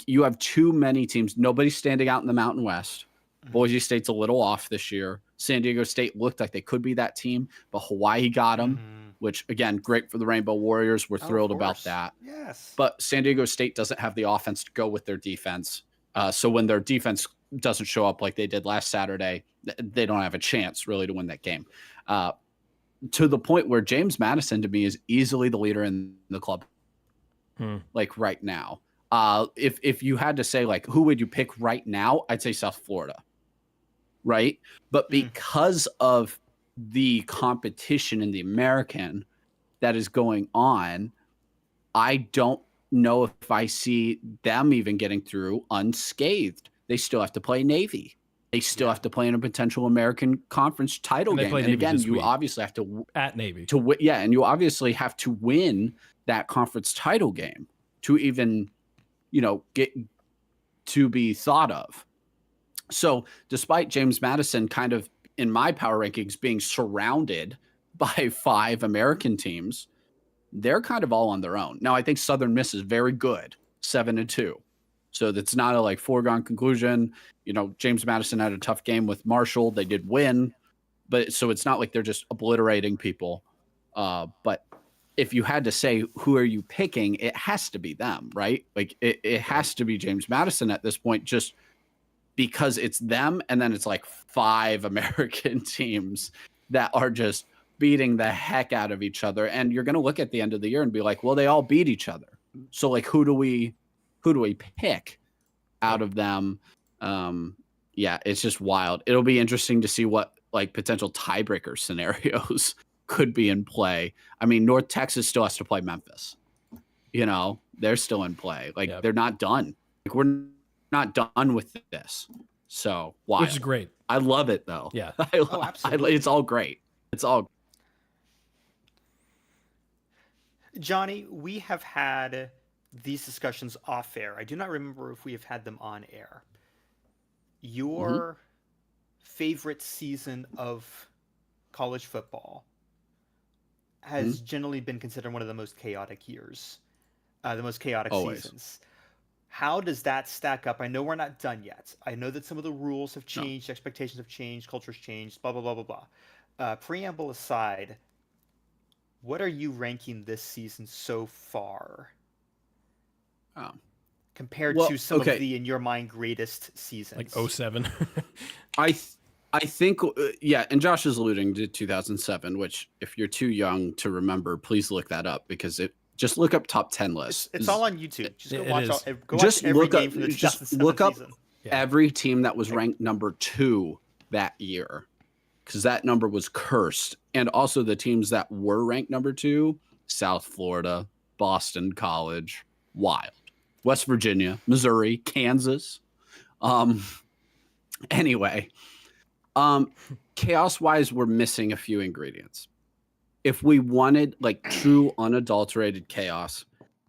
[SPEAKER 2] You have too many teams. Nobody's standing out in the Mountain West. Boise State's a little off this year. San Diego State looked like they could be that team, but Hawaii got them, which, again, great for the Rainbow Warriors. We're thrilled about that.
[SPEAKER 1] Yes.
[SPEAKER 2] But San Diego State doesn't have the offense to go with their defense. So when their defense doesn't show up like they did last Saturday, they don't have a chance, really, to win that game. To the point where James Madison, to me, is easily the leader in the club. Right now. If you had to say, who would you pick right now, I'd say South Florida. Right? But because of the competition in the American that is going on, I don't know if I see them even getting through unscathed. They still have to play Navy. They still have to play in a potential American Conference title game. And again, you obviously have to
[SPEAKER 3] at Navy
[SPEAKER 2] to win. Yeah, and you obviously have to win that conference title game to even, get to be thought of. So despite James Madison kind of in my power rankings being surrounded by 5 American teams, they're kind of all on their own. Now, I think Southern Miss is very good, 7-2. So that's not a like foregone conclusion. You know, James Madison had a tough game with Marshall. They did win, but so it's not like they're just obliterating people. But if you had to say who are you picking, it has to be them, right? Like it has to be James Madison at this point, just because it's them, and then it's like 5 American teams that are just beating the heck out of each other. And you're going to look at the end of the year and be like, well, they all beat each other. So like, who do we pick out of them? Yeah, it's just wild. It'll be interesting to see what like potential tiebreaker scenarios could be in play. I mean, North Texas still has to play Memphis. You know, they're still in play. Like they're not done. Like we're not done with this. So wild.
[SPEAKER 3] Which is great.
[SPEAKER 2] I love it though.
[SPEAKER 3] Yeah.
[SPEAKER 1] Absolutely.
[SPEAKER 2] It's all great. It's all.
[SPEAKER 1] Johnny, we have had these discussions off air. I do not remember if we have had them on air. Your favorite season of college football has generally been considered one of the most chaotic years, the most chaotic seasons. How does that stack up? I know we're not done yet. I know that some of the rules have changed, expectations have changed, culture's changed, blah, blah, blah, blah, blah. Preamble aside, what are you ranking this season so far compared to some of the, in your mind, greatest seasons?
[SPEAKER 3] Like 07.
[SPEAKER 2] I think, and Josh is alluding to 2007, which if you're too young to remember, please look that up because just look up top 10 lists.
[SPEAKER 1] It's all on YouTube. Just go watch
[SPEAKER 2] look
[SPEAKER 1] game from the 2007
[SPEAKER 2] look up
[SPEAKER 1] season.
[SPEAKER 2] Every team that was ranked number 2 that year, because that number was cursed. And also the teams that were ranked number 2, South Florida, Boston College, wild. West Virginia, Missouri, Kansas. Anyway, chaos-wise, we're missing a few ingredients. If we wanted like true unadulterated chaos,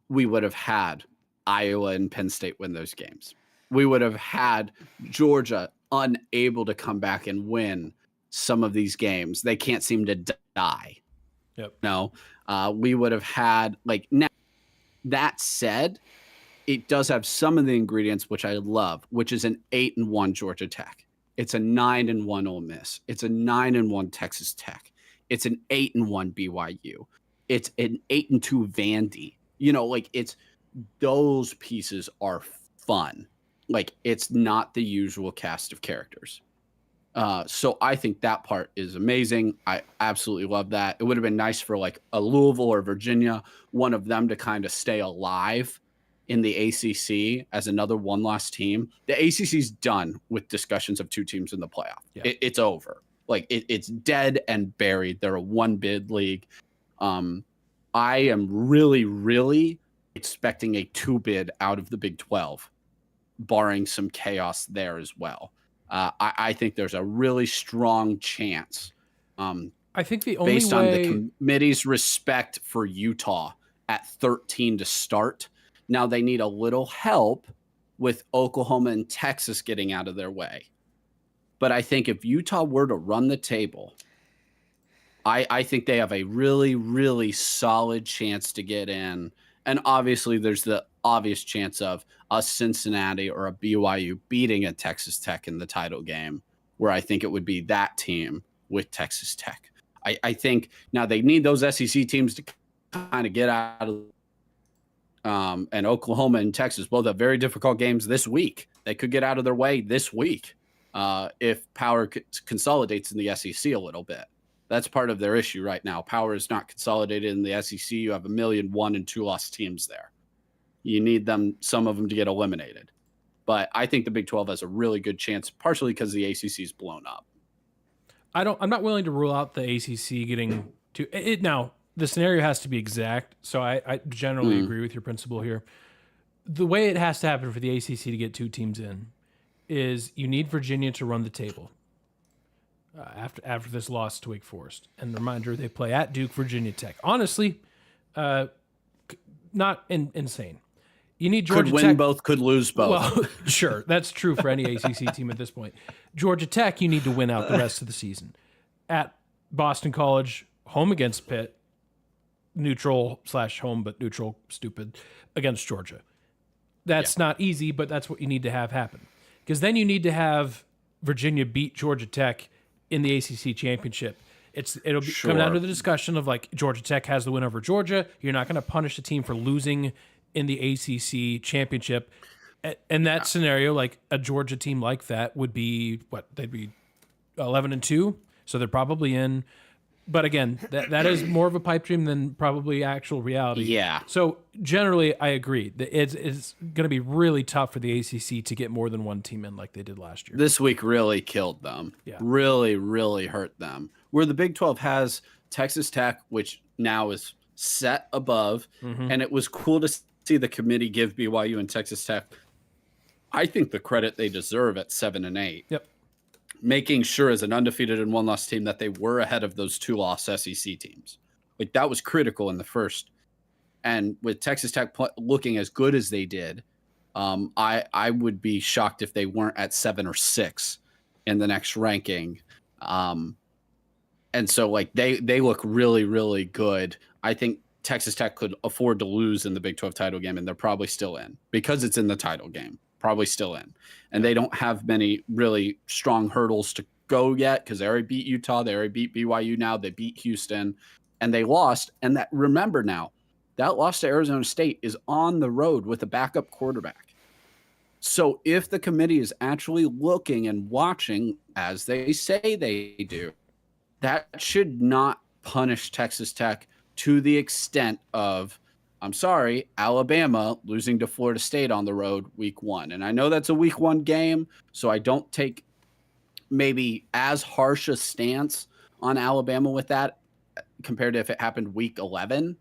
[SPEAKER 2] we would have had Iowa and Penn State win those games. We would have had Georgia unable to come back and win some of these games. They can't seem to die.
[SPEAKER 3] Yep.
[SPEAKER 2] No, we would have had like now. That said, it does have some of the ingredients which I love, which is an 8-1 Georgia Tech. It's a 9-1 Ole Miss. It's a 9-1 Texas Tech. It's an 8-1 BYU. It's an 8-2 Vandy. You know, like it's those pieces are fun. Like it's not the usual cast of characters. So I think that part is amazing. I absolutely love that. It would have been nice for like a Louisville or Virginia, one of them to kind of stay alive in the ACC as another one-loss team. The ACC's done with discussions of 2 teams in the playoff. Yeah. It's over. Like it's dead and buried. They're a 1-bid league. I am really, really expecting a 2-bid out of the Big 12, barring some chaos there as well. I think there's a really strong chance.
[SPEAKER 3] I think the only
[SPEAKER 2] based on the committee's respect for Utah at 13 to start. Now they need a little help with Oklahoma and Texas getting out of their way. But I think if Utah were to run the table, I think they have a really, really solid chance to get in. And obviously there's the obvious chance of a Cincinnati or a BYU beating a Texas Tech in the title game, where I think it would be that team with Texas Tech. I think now they need those SEC teams to kind of get out of and Oklahoma and Texas both have very difficult games this week. They could get out of their way this week if power consolidates in the SEC a little bit. That's part of their issue right now. Power is not consolidated in the SEC. You have 1,000,001 and 2-loss teams there. You need some of them to get eliminated. But I think the Big 12 has a really good chance, partially because the ACC is blown up.
[SPEAKER 3] I'm not willing to rule out the ACC getting to it. Now, the scenario has to be exact, so I generally agree with your principle here. The way it has to happen for the ACC to get 2 teams in is you need Virginia to run the table after this loss to Wake Forest. And reminder, they play at Duke, Virginia Tech. Honestly, not insane. You need Georgia
[SPEAKER 2] Tech. Could win both, could lose both.
[SPEAKER 3] Well, sure. That's true for any ACC team at this point. Georgia Tech, you need to win out the rest of the season. At Boston College, home against Pitt, neutral/home, but neutral, stupid, against Georgia. that's not easy, but that's what you need to have happen. Because then you need to have Virginia beat Georgia Tech in the ACC championship. It'll come down to the discussion of like Georgia Tech has the win over Georgia. You're not going to punish a team for losing in the ACC championship. In that scenario, like a Georgia team like that would be they'd be 11-2, so they're probably in. But again, that is more of a pipe dream than probably actual reality.
[SPEAKER 2] Yeah.
[SPEAKER 3] So generally, I agree. It's going to be really tough for the ACC to get more than one team in like they did last year.
[SPEAKER 2] This week really killed them. Yeah. Really, really hurt them. Where the Big 12 has Texas Tech, which now is set above, and it was cool to see the committee give BYU and Texas Tech, I think, the credit they deserve at 7-8.
[SPEAKER 3] Yep.
[SPEAKER 2] Making sure as an undefeated and one-loss team that they were ahead of those two-loss SEC teams. Like, that was critical in the first. And with Texas Tech looking as good as they did, I would be shocked if they weren't at 7 or 6 in the next ranking. And so, like, they look really, really good. I think Texas Tech could afford to lose in the Big 12 title game, and they're probably still in because it's in the title game. Probably still in. And they don't have many really strong hurdles to go yet because they already beat Utah. They already beat BYU now. They beat Houston. And they lost. And that, remember now, that loss to Arizona State is on the road with a backup quarterback. So if the committee is actually looking and watching, as they say they do, that should not punish Texas Tech to the extent of, I'm sorry, Alabama losing to Florida State on the road week 1. And I know that's a week 1 game, so I don't take maybe as harsh a stance on Alabama with that compared to if it happened week 11.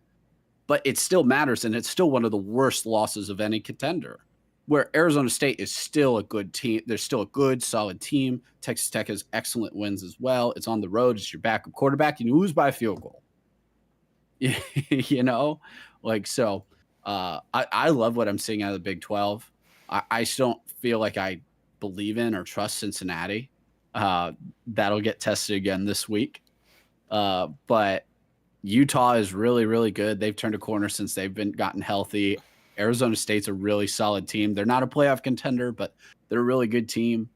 [SPEAKER 2] But it still matters, and it's still one of the worst losses of any contender. Where Arizona State is still a good team. They're still a good, solid team. Texas Tech has excellent wins as well. It's on the road. It's your backup quarterback. You lose by a field goal. You know? Like, so I love what I'm seeing out of the Big 12. I still don't feel like I believe in or trust Cincinnati. That'll get tested again this week. But Utah is really, really good. They've turned a corner since they've gotten healthy. Arizona State's a really solid team. They're not a playoff contender, but they're a really good team.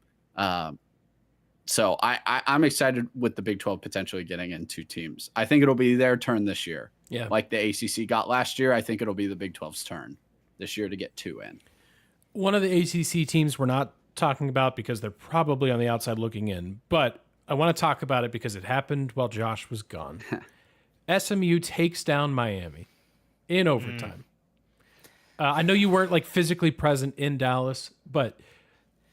[SPEAKER 2] So I'm excited with the Big 12 potentially getting in 2 teams. I think it'll be their turn this year.
[SPEAKER 3] Yeah.
[SPEAKER 2] Like the ACC got last year, I think it'll be the Big 12's turn this year to get 2 in.
[SPEAKER 3] One of the ACC teams we're not talking about because they're probably on the outside looking in, but I want to talk about it because it happened while Josh was gone. SMU takes down Miami in overtime. I know you weren't like physically present in Dallas, but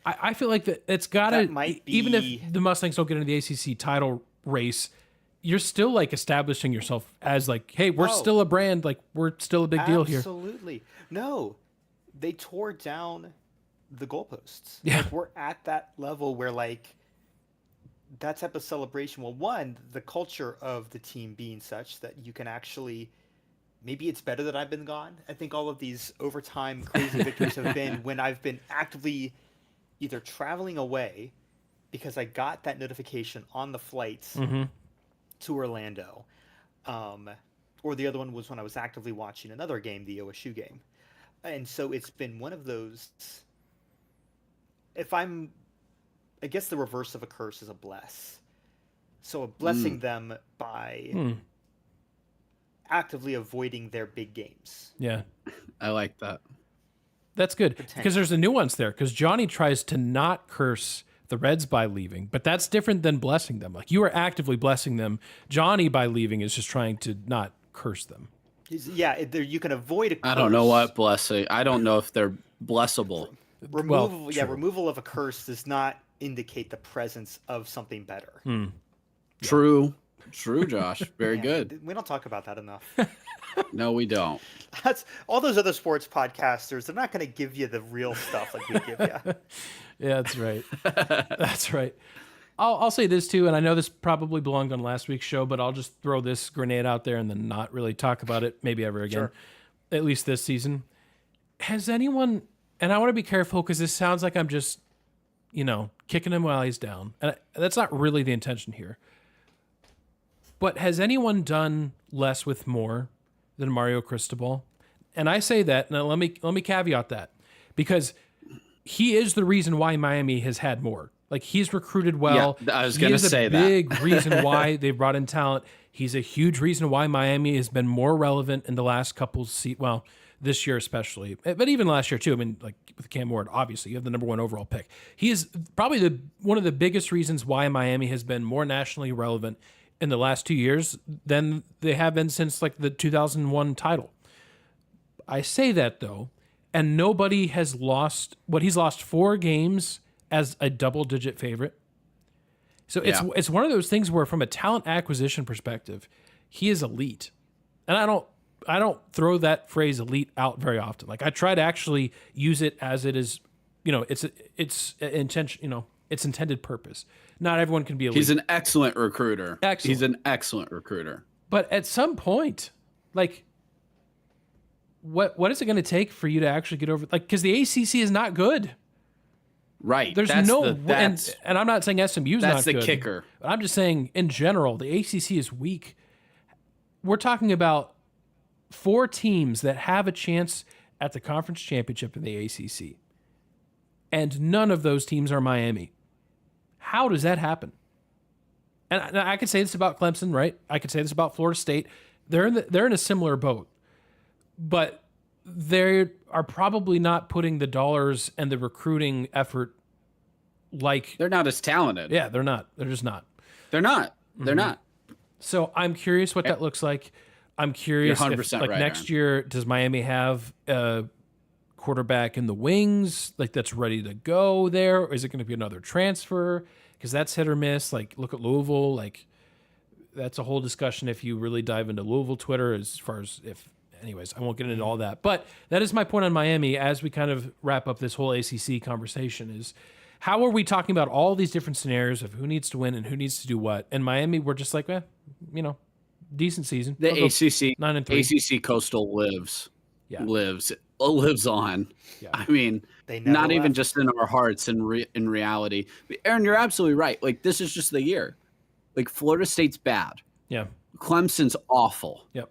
[SPEAKER 3] I feel like that it's got to, even if the Mustangs don't get into the ACC title race, you're still like establishing yourself as like, hey, we're still a brand, like we're still a big deal here.
[SPEAKER 1] Absolutely. No, they tore down the goalposts.
[SPEAKER 3] Yeah.
[SPEAKER 1] Like, we're at that level where like that type of celebration. Well, one, the culture of the team being such that you can actually, maybe it's better that I've been gone. I think all of these overtime crazy victories have been when I've been actively either traveling away because I got that notification on the flights to Orlando, or the other one was when I was actively watching another game, the OSU game. And so it's been one of those, I guess the reverse of a curse is a bless. So blessing them by actively avoiding their big games.
[SPEAKER 3] Yeah.
[SPEAKER 2] I like that.
[SPEAKER 3] That's good because there's a nuance there because Johnny tries to not curse the Reds by leaving, but that's different than blessing them. Like you are actively blessing them. Johnny by leaving is just trying to not curse them.
[SPEAKER 1] Yeah, you can avoid a curse.
[SPEAKER 2] I don't know what blessing. I don't know if they're blessable.
[SPEAKER 1] Removal of a curse does not indicate the presence of something better.
[SPEAKER 2] True, Josh. Very good.
[SPEAKER 1] We don't talk about that enough.
[SPEAKER 2] No, we don't.
[SPEAKER 1] That's all those other sports podcasters. They're not going to give you the real stuff like we give you.
[SPEAKER 3] Yeah, that's right. That's right. I'll say this too, and I know this probably belonged on last week's show, but I'll just throw this grenade out there and then not really talk about it maybe ever again,
[SPEAKER 1] Sure.
[SPEAKER 3] At least this season. Has anyone, and I want to be careful because this sounds like I'm just, kicking him while he's down. And that's not really the intention here. But has anyone done less with more than Mario Cristobal? And I say that, now let me caveat that. because he is the reason why Miami has had more. Like, he's recruited well.
[SPEAKER 2] Yeah, I was
[SPEAKER 3] He
[SPEAKER 2] going to
[SPEAKER 3] is
[SPEAKER 2] say
[SPEAKER 3] a
[SPEAKER 2] that.
[SPEAKER 3] big reason why they brought in talent. He's a huge reason why Miami has been more relevant in the last couple well, this year especially, but even last year too. I mean, like with Cam Ward, obviously you have the number 1 overall pick. He is probably one of the biggest reasons why Miami has been more nationally relevant in the last 2 years than they have been since like the 2001 title. I say that though, and nobody has lost he's lost 4 games as a double-digit favorite. So it's one of those things where, from a talent acquisition perspective, he is elite, and I don't throw that phrase elite out very often. Like, I try to actually use it as it is, it's intention, its intended purpose. Not everyone can be elite.
[SPEAKER 2] He's an excellent recruiter.
[SPEAKER 3] Excellent.
[SPEAKER 2] He's an excellent recruiter.
[SPEAKER 3] But at some point, like, what is it going to take for you to actually get over? Like, because the ACC is not good.
[SPEAKER 2] Right.
[SPEAKER 3] There's and I'm not saying SMU's not good.
[SPEAKER 2] That's the kicker.
[SPEAKER 3] But I'm just saying, in general, the ACC is weak. We're talking about 4 teams that have a chance at the conference championship in the ACC, and none of those teams are Miami. How does that happen? And I could say this about Clemson, right? I could say this about Florida State. They're in a similar boat, but they are probably not putting the dollars and the recruiting effort like...
[SPEAKER 2] They're not as talented.
[SPEAKER 3] Yeah, they're not. They're just not.
[SPEAKER 2] They're not. They're not.
[SPEAKER 3] So I'm curious what that looks like. I'm curious
[SPEAKER 2] You're 100%
[SPEAKER 3] if, like,
[SPEAKER 2] right,
[SPEAKER 3] next
[SPEAKER 2] Aaron.
[SPEAKER 3] year, does Miami have a quarterback in the wings, like, that's ready to go there? Or is it going to be another transfer? Because that's hit or miss. Like, look at Louisville. Like, that's a whole discussion if you really dive into Louisville Twitter, as far as if... Anyways, I won't get into all that. But that is my point on Miami as we kind of wrap up this whole ACC conversation, is how are we talking about all these different scenarios of who needs to win and who needs to do what? And Miami, we're just like, decent season.
[SPEAKER 2] The
[SPEAKER 3] They'll go
[SPEAKER 2] ACC
[SPEAKER 3] 9-3.
[SPEAKER 2] ACC Coastal lives on.
[SPEAKER 3] Yeah.
[SPEAKER 2] I mean,
[SPEAKER 1] They never
[SPEAKER 2] not even
[SPEAKER 1] left.
[SPEAKER 2] just in our hearts, in reality. Aaron, you're absolutely right. Like, this is just the year. Like, Florida State's bad.
[SPEAKER 3] Yeah.
[SPEAKER 2] Clemson's awful.
[SPEAKER 3] Yep.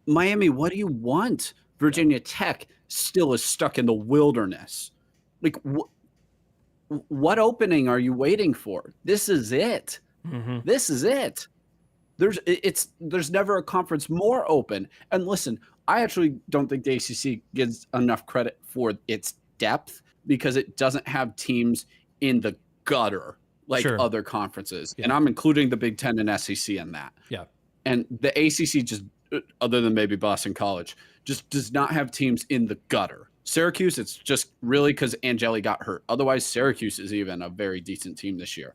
[SPEAKER 2] Miami, what do you want? Virginia Tech still is stuck in the wilderness. Like, what opening are you waiting for? This is it.
[SPEAKER 3] Mm-hmm.
[SPEAKER 2] This is it. There's never a conference more open. And listen, I actually don't think the ACC gives enough credit for its depth, because it doesn't have teams in the gutter like
[SPEAKER 3] Sure.
[SPEAKER 2] other conferences.
[SPEAKER 3] Yeah.
[SPEAKER 2] And I'm including the Big Ten and SEC in that.
[SPEAKER 3] Yeah.
[SPEAKER 2] And the ACC just, other than maybe Boston College, just does not have teams in the gutter. Syracuse, it's just really because Angeli got hurt. Otherwise, Syracuse is even a very decent team this year.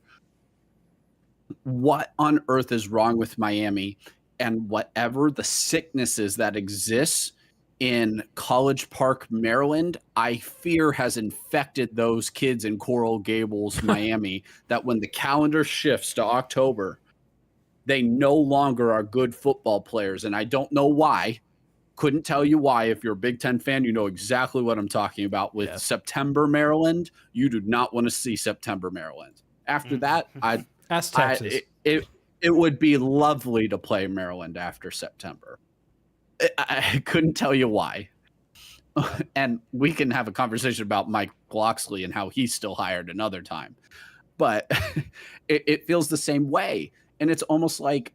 [SPEAKER 2] What on earth is wrong with Miami? And whatever the sicknesses that exists in College Park, Maryland, I fear has infected those kids in Coral Gables, Miami, that when the calendar shifts to October, they no longer are good football players. And I don't know why. Couldn't tell you why. If you're a Big Ten fan, you know exactly what I'm talking about. With September Maryland, you do not want to see September Maryland. After that,
[SPEAKER 3] Ask Texas.
[SPEAKER 2] it would be lovely to play Maryland after September. I couldn't tell you why. And we can have a conversation about Mike Loxley and how he's still hired another time. But it feels the same way. And it's almost like,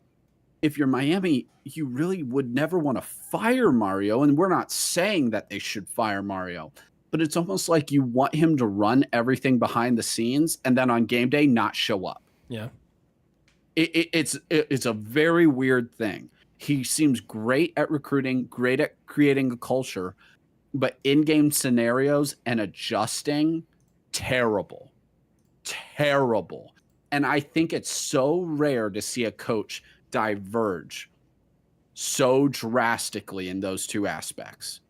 [SPEAKER 2] if you're Miami, you really would never want to fire Mario. And we're not saying that they should fire Mario, but it's almost like you want him to run everything behind the scenes and then on game day not show up.
[SPEAKER 3] Yeah.
[SPEAKER 2] It's a very weird thing. He seems great at recruiting, great at creating a culture, but in-game scenarios and adjusting, terrible. And I think it's so rare to see a coach diverge so drastically in those two aspects.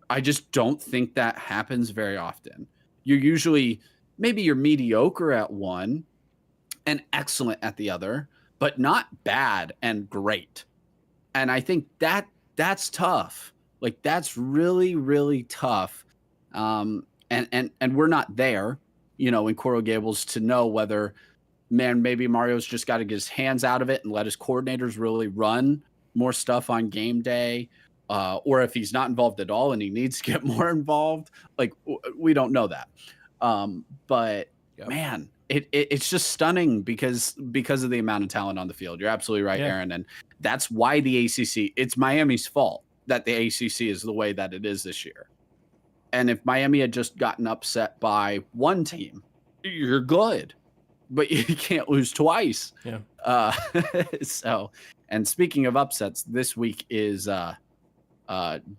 [SPEAKER 2] I just don't think that happens very often. You're usually, maybe you're mediocre at one and excellent at the other, but not bad and great. And I think that's tough. Like, that's really, really tough. And we're not there, in Coral Gables to know whether, man, maybe Mario's just got to get his hands out of it and let his coordinators really run more stuff on game day, or if he's not involved at all and he needs to get more involved. Like we don't know that. But
[SPEAKER 3] Yep.
[SPEAKER 2] man, it's just stunning because of the amount of talent on the field. You're absolutely right,
[SPEAKER 3] Yeah.
[SPEAKER 2] Aaron. And that's why the ACC, it's Miami's fault that the ACC is the way that it is this year. And if Miami had just gotten upset by one team, you're good, but you can't lose twice.
[SPEAKER 3] Yeah.
[SPEAKER 2] So, and speaking of upsets, this week is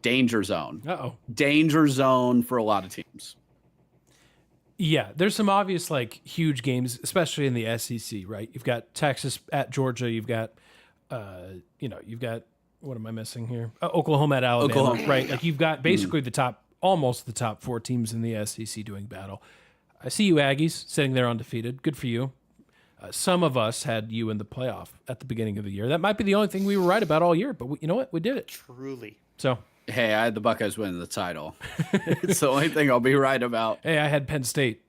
[SPEAKER 2] danger zone.
[SPEAKER 3] Uh-oh.
[SPEAKER 2] Danger zone for a lot of teams.
[SPEAKER 3] Yeah, there's some obvious like huge games, especially in the SEC, right? You've got Texas at Georgia. You've got, you've got, what am I missing here? Oklahoma at Alabama,
[SPEAKER 2] Oklahoma.
[SPEAKER 3] right? Like you've got basically almost the top 4 teams in the SEC doing battle. I see you Aggies sitting there undefeated. Good for you. Some of us had you in the playoff at the beginning of the year. That might be the only thing we were right about all year, but you know what? We did it.
[SPEAKER 1] Truly.
[SPEAKER 3] So,
[SPEAKER 2] Hey, I had the Buckeyes winning the title. It's the only thing I'll be right about.
[SPEAKER 3] hey, I had Penn State.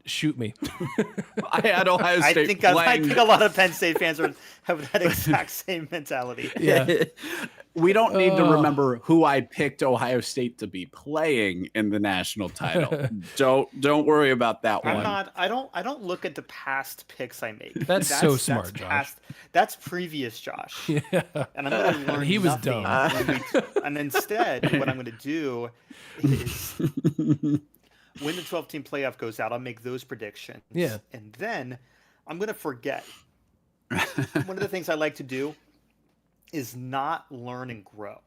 [SPEAKER 3] Shoot me.
[SPEAKER 2] I had Ohio
[SPEAKER 1] I
[SPEAKER 2] State
[SPEAKER 1] think
[SPEAKER 2] playing.
[SPEAKER 1] a lot of Penn State fans have that exact same mentality.
[SPEAKER 3] Yeah.
[SPEAKER 2] We don't need to remember who I picked Ohio State to be playing in the national title. Don't worry about that one.
[SPEAKER 1] I don't look at the past picks I make.
[SPEAKER 3] That's so smart, Josh.
[SPEAKER 1] That's previous Josh.
[SPEAKER 3] Yeah.
[SPEAKER 1] And I'm going to learn
[SPEAKER 3] He was
[SPEAKER 1] nothing and instead, what I'm going to do is when the 12-team playoff goes out, I'll make those predictions.
[SPEAKER 3] Yeah.
[SPEAKER 1] And then I'm going to forget. One of the things I like to do is not learn and grow.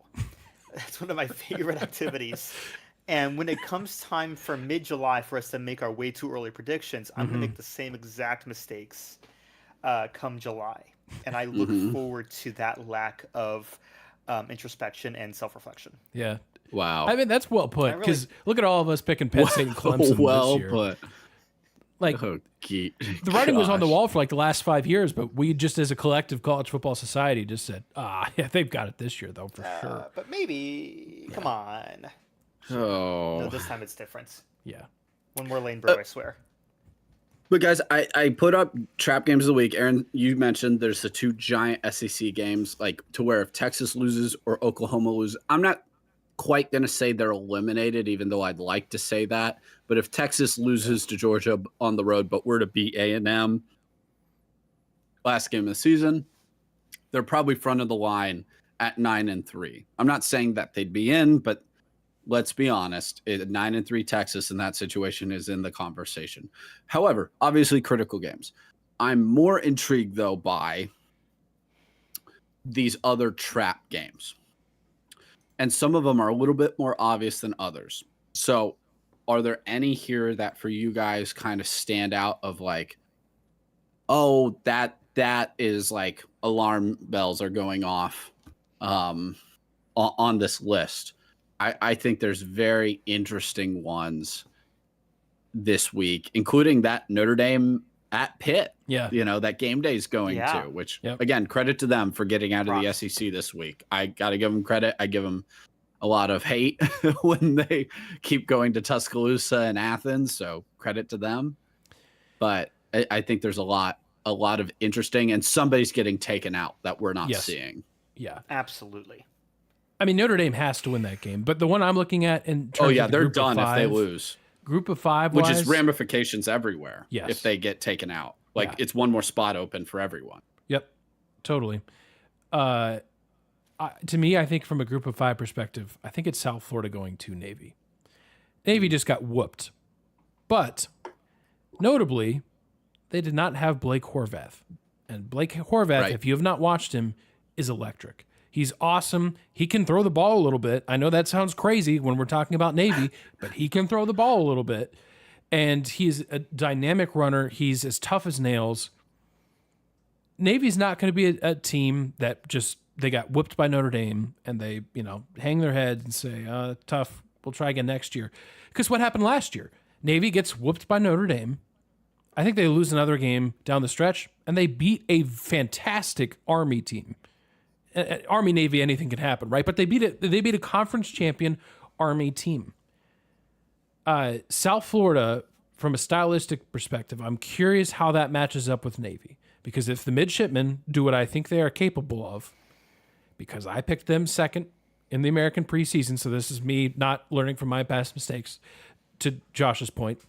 [SPEAKER 1] That's one of my favorite activities. And when it comes time for mid-July for us to make our way too early predictions, I'm going to make the same exact mistakes come July. And I look forward to that lack of introspection and self-reflection.
[SPEAKER 3] Yeah.
[SPEAKER 2] Wow.
[SPEAKER 3] I mean, that's well put, because look at all of us picking Penn State and Clemson
[SPEAKER 2] well
[SPEAKER 3] this year.
[SPEAKER 2] put.
[SPEAKER 3] Like, the writing was on the wall for like the last 5 years, but we just as a collective college football society just said, yeah, they've got it this year, though, for sure.
[SPEAKER 1] But maybe, come on.
[SPEAKER 2] Oh.
[SPEAKER 1] No, this time it's different.
[SPEAKER 3] Yeah.
[SPEAKER 1] One more lane, bro, I swear.
[SPEAKER 2] But guys, I put up trap games of the week. Aaron, you mentioned there's the 2 giant SEC games, like to where if Texas loses or Oklahoma loses, I'm not quite going to say they're eliminated, even though I'd like to say that. But if Texas loses to Georgia on the road, but we're to beat A&M last game of the season, they're probably front of the line at 9-3. I'm not saying that they'd be in, but let's be honest, 9-3 Texas in that situation is in the conversation. However, obviously critical games. I'm more intrigued though by these other trap games. And some of them are a little bit more obvious than others. So are there any here that for you guys kind of stand out of like, oh, that is like alarm bells are going off on this list? I think there's very interesting ones this week, including that Notre Dame at Pitt.
[SPEAKER 3] Yeah.
[SPEAKER 2] That game day is going to, which again, credit to them for getting out of the SEC this week. I got to give them credit. I give them a lot of hate when they keep going to Tuscaloosa and Athens. So credit to them. But I think there's a lot of interesting, and somebody's getting taken out that we're not seeing.
[SPEAKER 3] Yeah,
[SPEAKER 1] absolutely.
[SPEAKER 3] I mean, Notre Dame has to win that game, but the one I'm looking at in terms of the
[SPEAKER 2] they're
[SPEAKER 3] group
[SPEAKER 2] done
[SPEAKER 3] of 5,
[SPEAKER 2] if they lose.
[SPEAKER 3] Group of 5,
[SPEAKER 2] which is ramifications everywhere.
[SPEAKER 3] Yes.
[SPEAKER 2] If they get taken out, it's one more spot open for everyone.
[SPEAKER 3] Yep, totally. To me, I think from a group of 5 perspective, I think it's South Florida going to Navy. Navy just got whooped, but notably, they did not have Blake Horvath, and Blake Horvath, if you have not watched him, is electric. He's awesome. He can throw the ball a little bit. I know that sounds crazy when we're talking about Navy, but he can throw the ball a little bit. And he's a dynamic runner. He's as tough as nails. Navy's not going to be a team that just, they got whooped by Notre Dame and they, hang their head and say, tough, we'll try again next year. Because what happened last year? Navy gets whooped by Notre Dame. I think they lose another game down the stretch, and they beat a fantastic Army team. Army, Navy, anything can happen, right? But they beat a conference champion Army team. South Florida, from a stylistic perspective, I'm curious how that matches up with Navy. Because if the midshipmen do what I think they are capable of, because I picked them second in the American preseason, so this is me not learning from my past mistakes, to Josh's point.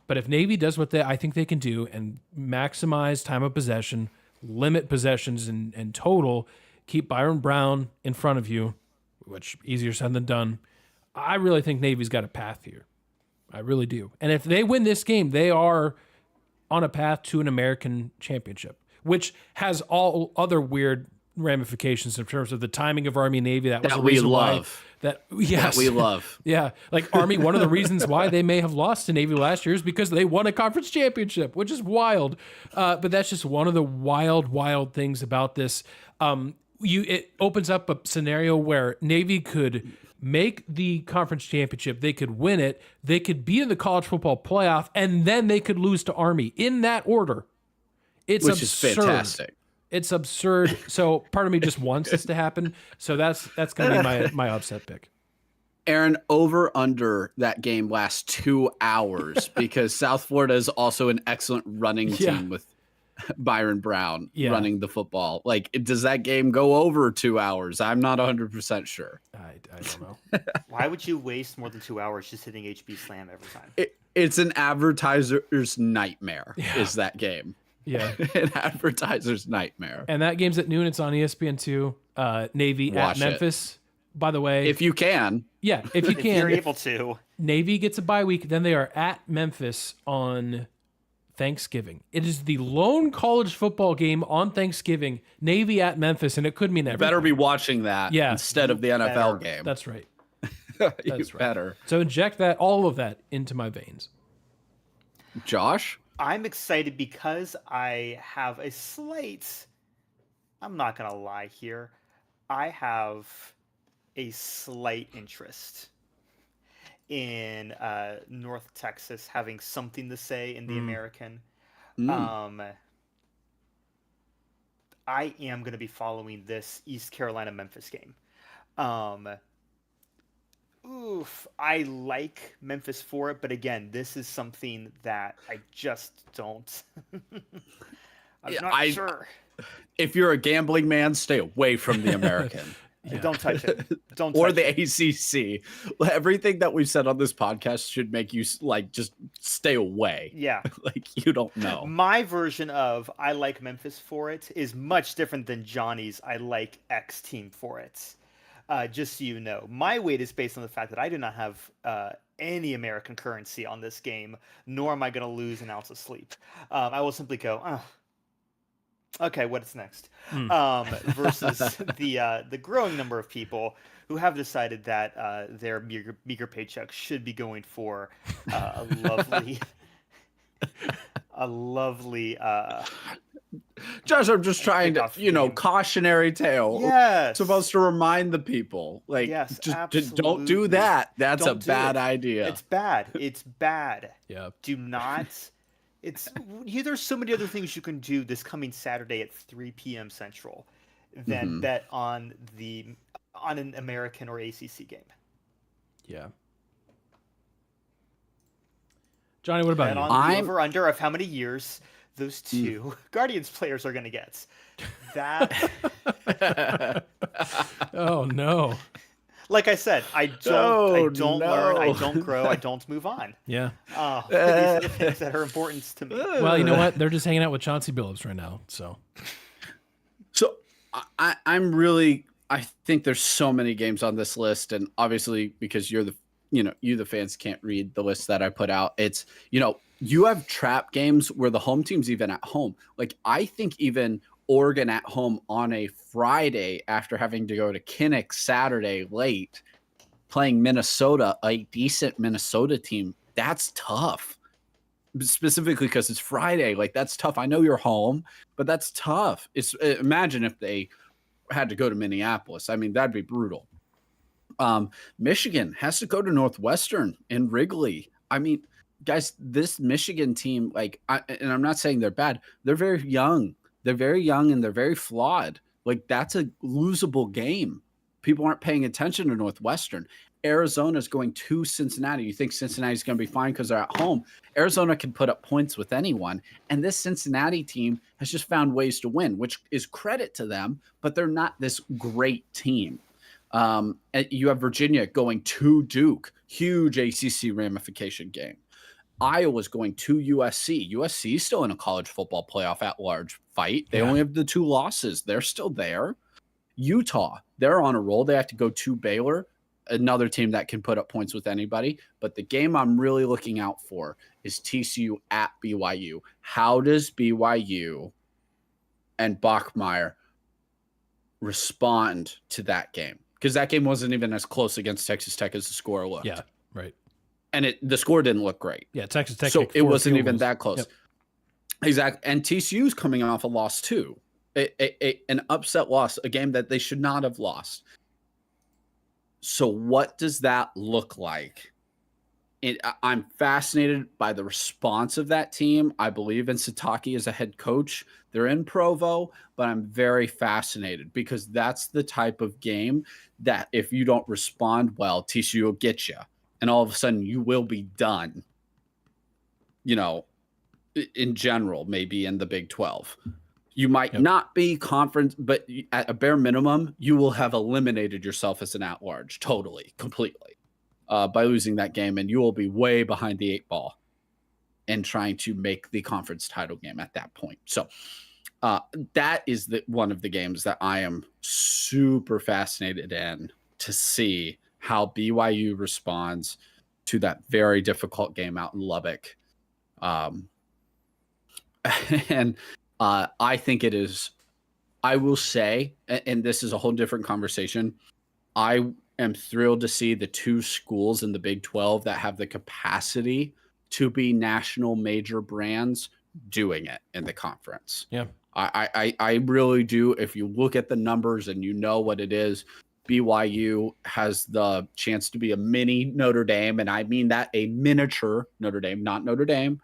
[SPEAKER 3] But if Navy does what I think they can do and maximize time of possession, limit possessions in total, keep Byron Brown in front of you, which easier said than done, I really think Navy's got a path here. I really do. And if they win this game, they are on a path to an American championship, which has all other weird ramifications in terms of the timing of Army Navy. That was a reason why that
[SPEAKER 2] we love.
[SPEAKER 3] Yeah. Like Army, one of the reasons why they may have lost to Navy last year is because they won a conference championship, which is wild. But that's just one of the wild things about this. It opens up a scenario where Navy could make the conference championship, they could win it, they could be in the college football playoff, and then they could lose to Army in that order. Which absurd.
[SPEAKER 2] Is fantastic.
[SPEAKER 3] It's absurd. So part of me just wants this to happen. So that's going to be my upset pick.
[SPEAKER 2] Aaron, over under that game lasts 2 hours because South Florida is also an excellent running team with Byron Brown running the football. Like, does that game go over 2 hours? I'm not 100% sure.
[SPEAKER 3] I don't know.
[SPEAKER 1] Why would you waste more than 2 hours just hitting HB Slam every time?
[SPEAKER 2] It's an advertiser's nightmare, is that game.
[SPEAKER 3] Yeah.
[SPEAKER 2] An advertiser's nightmare.
[SPEAKER 3] And that game's at noon. It's on ESPN2. Navy
[SPEAKER 2] Watch
[SPEAKER 3] at Memphis. By the way.
[SPEAKER 2] If you can.
[SPEAKER 3] Yeah, if you can.
[SPEAKER 1] If you're able to.
[SPEAKER 3] Navy gets a bye week. Then they are at Memphis on Thanksgiving. It is the lone college football game on Thanksgiving. Navy at Memphis, and it could mean everything.
[SPEAKER 2] Better be watching that instead of the NFL game.
[SPEAKER 3] That's right.
[SPEAKER 2] That's better.
[SPEAKER 3] So inject all of that into my veins.
[SPEAKER 2] Josh?
[SPEAKER 1] I'm excited because I have a slight, I'm not going to lie here, I have a slight interest in North Texas having something to say in the American. I am going to be following this East Carolina-Memphis game. I like Memphis for it, but again, this is something that I just don't. I'm not sure.
[SPEAKER 2] If you're a gambling man, stay away from the American.
[SPEAKER 1] Don't touch it. Don't
[SPEAKER 2] or
[SPEAKER 1] touch
[SPEAKER 2] the
[SPEAKER 1] it.
[SPEAKER 2] ACC. Everything that we've said on this podcast should make you just stay away.
[SPEAKER 1] Yeah.
[SPEAKER 2] Like you don't know.
[SPEAKER 1] My version of I like Memphis for it is much different than Johnny's I like X team for it. Just so you know, my weight is based on the fact that I do not have any American currency on this game, nor am I going to lose an ounce of sleep. I will simply go, okay, what's next? Versus the growing number of people who have decided that their meager paycheck should be going for a lovely.
[SPEAKER 2] Josh, I'm just trying to, cautionary tale.
[SPEAKER 1] Yes.
[SPEAKER 2] Supposed to remind the people, like, just don't do that. That's a bad idea.
[SPEAKER 1] It's bad. It's bad.
[SPEAKER 3] Yeah.
[SPEAKER 1] Do not. There's so many other things you can do this coming Saturday at 3 p.m. Central than bet on an American or ACC game.
[SPEAKER 3] Yeah. Johnny, what about you?
[SPEAKER 1] On the over under of how many years those two Guardians players are going to get. That.
[SPEAKER 3] Oh no.
[SPEAKER 1] Like I said, I don't learn, I don't grow, I don't move on.
[SPEAKER 3] Yeah.
[SPEAKER 1] These are the things that are important to me.
[SPEAKER 3] Well, you know what? They're just hanging out with Chauncey Billups right now. So
[SPEAKER 2] I think there's so many games on this list, and obviously because you the fans can't read the list that I put out. It's, you have trap games where the home team's even at home. Like, I think even Oregon at home on a Friday after having to go to Kinnick Saturday late, playing Minnesota, a decent Minnesota team, that's tough. Specifically because it's Friday. Like, that's tough. I know you're home, but that's tough. Imagine if they had to go to Minneapolis. I mean, that'd be brutal. Michigan has to go to Northwestern in Wrigley. I mean, guys, this Michigan team, and I'm not saying they're bad. They're very young. They're very young and they're very flawed. Like, that's a losable game. People aren't paying attention to Northwestern. Arizona's going to Cincinnati. You think Cincinnati's going to be fine because they're at home. Arizona can put up points with anyone. And this Cincinnati team has just found ways to win, which is credit to them, but they're not this great team. And you have Virginia going to Duke, huge ACC ramification game. Iowa's going to USC. USC is still in a college football playoff at large fight. They only have the 2 losses. They're still there. Utah, they're on a roll. They have to go to Baylor, another team that can put up points with anybody. But the game I'm really looking out for is TCU at BYU. How does BYU and Bachmeier respond to that game? Because that game wasn't even as close against Texas Tech as the score looked.
[SPEAKER 3] Yeah, right.
[SPEAKER 2] And the score didn't look great.
[SPEAKER 3] Yeah, Texas Tech.
[SPEAKER 2] So it wasn't even
[SPEAKER 3] goals.
[SPEAKER 2] that close.
[SPEAKER 3] Yep.
[SPEAKER 2] Exactly. And TCU's coming off a loss too. An upset loss, a game that they should not have lost. So what does that look like? I'm fascinated by the response of that team. I believe in Satake as a head coach. They're in Provo, but I'm very fascinated because that's the type of game that if you don't respond well, TCU will get you. And all of a sudden you will be done, in general, maybe in the Big 12. You might not be conference, but at a bare minimum, you will have eliminated yourself as an at-large totally, completely by losing that game. And you will be way behind the 8 ball and trying to make the conference title game at that point. So that is one of the games that I am super fascinated in to see how BYU responds to that very difficult game out in Lubbock. And I think it is, I will say, and this is a whole different conversation, I am thrilled to see the 2 schools in the Big 12 that have the capacity to be national major brands doing it in the conference.
[SPEAKER 3] Yeah.
[SPEAKER 2] I really do. If you look at the numbers and you know what it is, BYU has the chance to be a mini Notre Dame, and I mean that a miniature Notre Dame, not Notre Dame,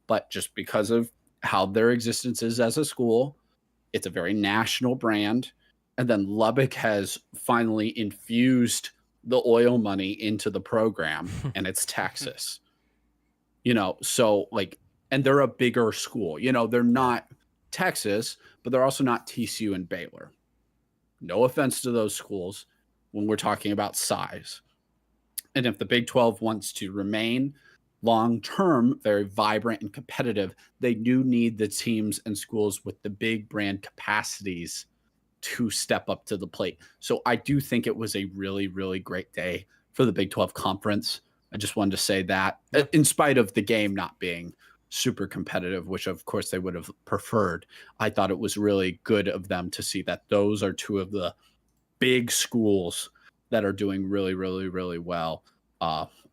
[SPEAKER 2] but just because of how their existence is as a school, it's a very national brand. And then Lubbock has finally infused the oil money into the program, and it's Texas. So and they're a bigger school. They're not Texas, but they're also not TCU and Baylor. No offense to those schools when we're talking about size. And if the Big 12 wants to remain long-term very vibrant and competitive, they do need the teams and schools with the big brand capacities to step up to the plate. So I do think it was a really, really great day for the Big 12 conference. I just wanted to say that in spite of the game not being super competitive, which of course they would have preferred, I thought it was really good of them to see that those are 2 of the big schools that are doing really, really, really well,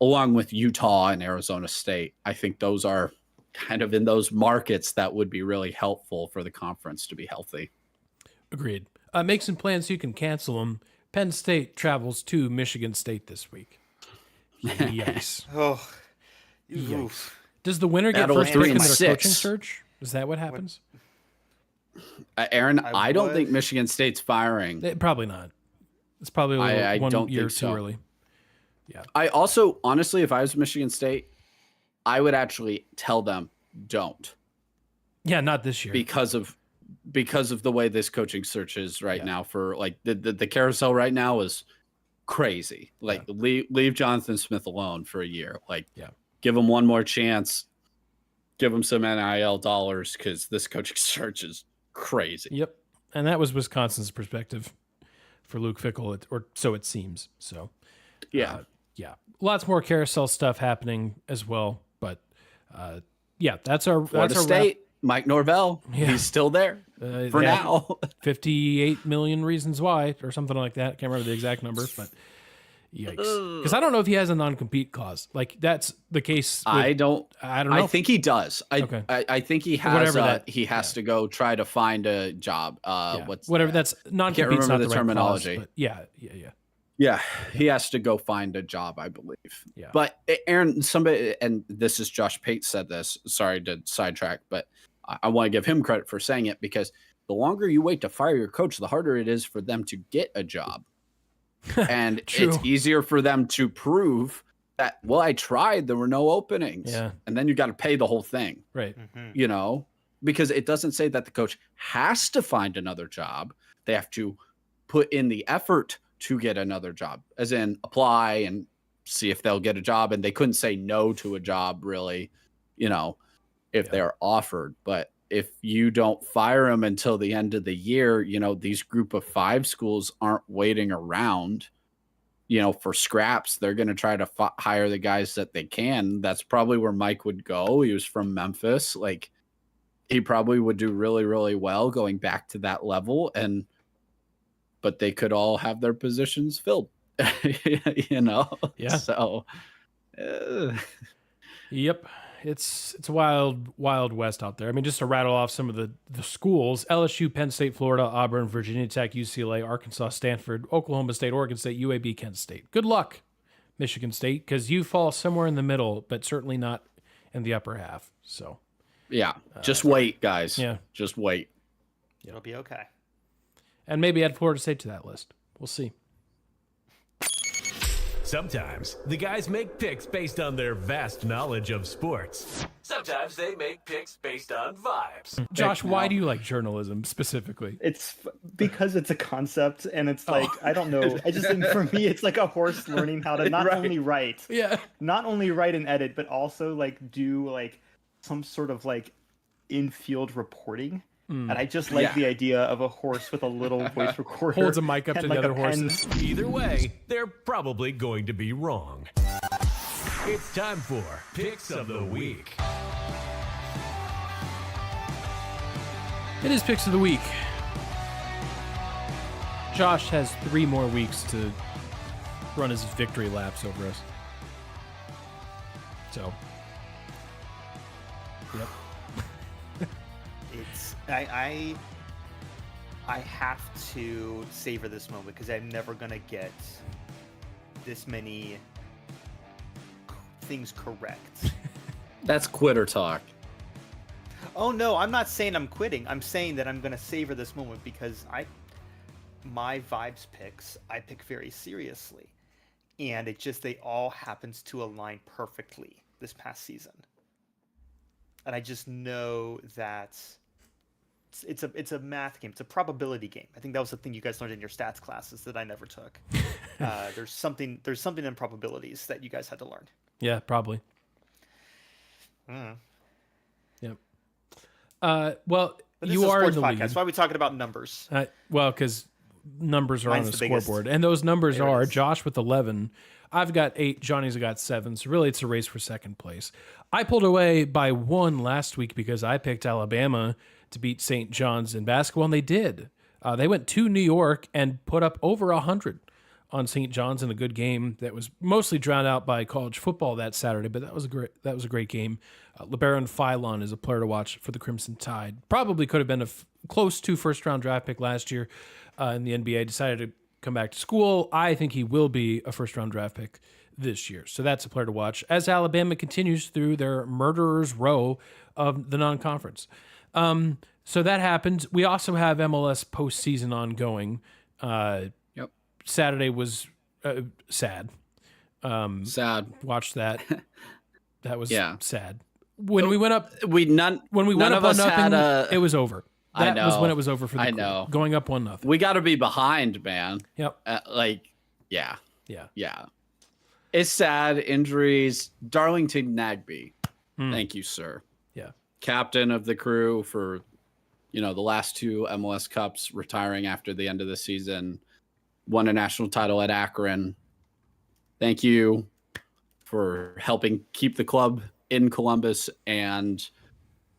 [SPEAKER 2] along with Utah and Arizona State. I think those are kind of in those markets that would be really helpful for the conference to be healthy.
[SPEAKER 3] Agreed. Make some plans so you can cancel them. Penn State travels to Michigan State this week. Yikes.
[SPEAKER 1] Yikes.
[SPEAKER 3] Does the winner get first pick in their coaching search? Is that what happens?
[SPEAKER 2] Aaron, I don't think Michigan State's firing.
[SPEAKER 3] Probably not. It's probably a little one year too early. Yeah. I
[SPEAKER 2] also, honestly, if I was Michigan State, I would actually tell them don't.
[SPEAKER 3] Yeah, not this year.
[SPEAKER 2] Because of the way this coaching search is right now for the carousel right now is crazy. Leave Jonathan Smith alone for a year. Give him one more chance. Give him some NIL dollars because this coaching search is crazy.
[SPEAKER 3] Yep. And that was Wisconsin's perspective for Luke Fickell, or so it seems. So, yeah. Lots more carousel stuff happening as well. But, that's our
[SPEAKER 2] Florida State. Mike Norvell. Yeah. He's still there for now.
[SPEAKER 3] 58 million reasons why, or something like that. Can't remember the exact number, but yikes. Because I don't know if he has a non-compete clause. That's the case.
[SPEAKER 2] I don't know. I think he does.
[SPEAKER 3] Okay.
[SPEAKER 2] I think he has. He has to go try to find a job.
[SPEAKER 3] Whatever. That's non-compete. Can't remember
[SPEAKER 2] the terminology.
[SPEAKER 3] Clause, but
[SPEAKER 2] yeah, he has to go find a job, I believe.
[SPEAKER 3] Yeah.
[SPEAKER 2] But Aaron, somebody, and this is Josh Pate said this. Sorry to sidetrack, but I want to give him credit for saying it because the longer you wait to fire your coach, the harder it is for them to get a job. And it's easier for them to prove that, well, I tried, there were no openings.
[SPEAKER 3] Yeah.
[SPEAKER 2] And then you got to pay the whole thing.
[SPEAKER 3] Right.
[SPEAKER 2] Because it doesn't say that the coach has to find another job. They have to put in the effort to get another job, as in apply and see if they'll get a job. And they couldn't say no to a job really, if they're offered. But if you don't fire them until the end of the year, these group of 5 schools aren't waiting around, for scraps. They're going to try to hire the guys that they can. That's probably where Mike would go. He was from Memphis. Like, he probably would do really, really well going back to that level. But they could all have their positions filled,
[SPEAKER 3] Yeah.
[SPEAKER 2] So,
[SPEAKER 3] Yep. It's a wild west out there. I mean, just to rattle off some of the schools: LSU, Penn State, Florida, Auburn, Virginia Tech, UCLA, Arkansas, Stanford, Oklahoma State, Oregon State, UAB, Kent State. Good luck, Michigan State, because you fall somewhere in the middle, but certainly not in the upper half. So,
[SPEAKER 2] yeah, just wait, guys.
[SPEAKER 3] Yeah.
[SPEAKER 2] Just wait.
[SPEAKER 1] It'll be okay.
[SPEAKER 3] And maybe add Florida State to that list. We'll see.
[SPEAKER 4] Sometimes the guys make picks based on their vast knowledge of sports. Sometimes they make picks based on vibes.
[SPEAKER 3] Josh, why do you like journalism specifically?
[SPEAKER 1] It's because it's a concept, and it's like, I don't know. I just think for me, it's like a horse learning how to not only write, not only write and edit, but also like do like some sort of like in-field reporting. And I just like the idea of a horse with a little voice recorder.
[SPEAKER 3] Holds a mic up to the other horses.
[SPEAKER 4] Either way, they're probably going to be wrong. It's time for Picks of the Week.
[SPEAKER 3] It is Picks of the Week. Josh has 3 more weeks to run his victory laps over us. So, yep.
[SPEAKER 1] I have to savor this moment because I'm never gonna get this many things correct.
[SPEAKER 2] That's quitter talk.
[SPEAKER 1] Oh no, I'm not saying I'm quitting. I'm saying that I'm gonna savor this moment because my vibes picks I pick very seriously, and they all happens to align perfectly this past season. And I just know that it's a math game. It's a probability game. I think that was the thing you guys learned in your stats classes that I never took. There's something in probabilities that you guys had to learn.
[SPEAKER 3] Yeah, probably. Yep. Well,
[SPEAKER 1] But this
[SPEAKER 3] you
[SPEAKER 1] is a
[SPEAKER 3] are in
[SPEAKER 1] sports
[SPEAKER 3] the
[SPEAKER 1] podcast.
[SPEAKER 3] lead.
[SPEAKER 1] Why are we talking about numbers?
[SPEAKER 3] Because numbers are
[SPEAKER 1] Mine's
[SPEAKER 3] on the
[SPEAKER 1] the biggest.
[SPEAKER 3] scoreboard, and those numbers
[SPEAKER 1] There it
[SPEAKER 3] are
[SPEAKER 1] is.
[SPEAKER 3] Josh with 11. I've got 8. Johnny's got 7. So really, it's a race for second place. I pulled away by 1 last week because I picked Alabama to beat St. John's in basketball, and they did. They went to New York and put up over 100 on St. John's in a good game that was mostly drowned out by college football that Saturday, but that was a great game. LeBaron Philon is a player to watch for the Crimson Tide. Probably could have been close to first-round draft pick last year in the NBA. Decided to come back to school. I think he will be a first-round draft pick this year. So that's a player to watch as Alabama continues through their murderer's row of the non-conference. So that happened. We also have MLS postseason ongoing. Saturday was sad.
[SPEAKER 2] Sad.
[SPEAKER 3] Watched that. That was
[SPEAKER 2] Yeah.
[SPEAKER 3] sad. When we went up,
[SPEAKER 2] none
[SPEAKER 3] went
[SPEAKER 2] of
[SPEAKER 3] up
[SPEAKER 2] us
[SPEAKER 3] on
[SPEAKER 2] had
[SPEAKER 3] nothing, it was over.
[SPEAKER 2] I
[SPEAKER 3] That was
[SPEAKER 2] know.
[SPEAKER 3] when it was over for the
[SPEAKER 2] I
[SPEAKER 3] Crew.
[SPEAKER 2] know.
[SPEAKER 3] Going up 1-0.
[SPEAKER 2] We got to be behind, man.
[SPEAKER 3] Yep.
[SPEAKER 2] Yeah.
[SPEAKER 3] Yeah.
[SPEAKER 2] It's sad. Injuries. Darlington Nagbe. Thank you, sir.
[SPEAKER 3] Yeah.
[SPEAKER 2] Captain of the Crew for, the last 2 MLS Cups, retiring after the end of the season. Won a national title at Akron. Thank you for helping keep the club in Columbus and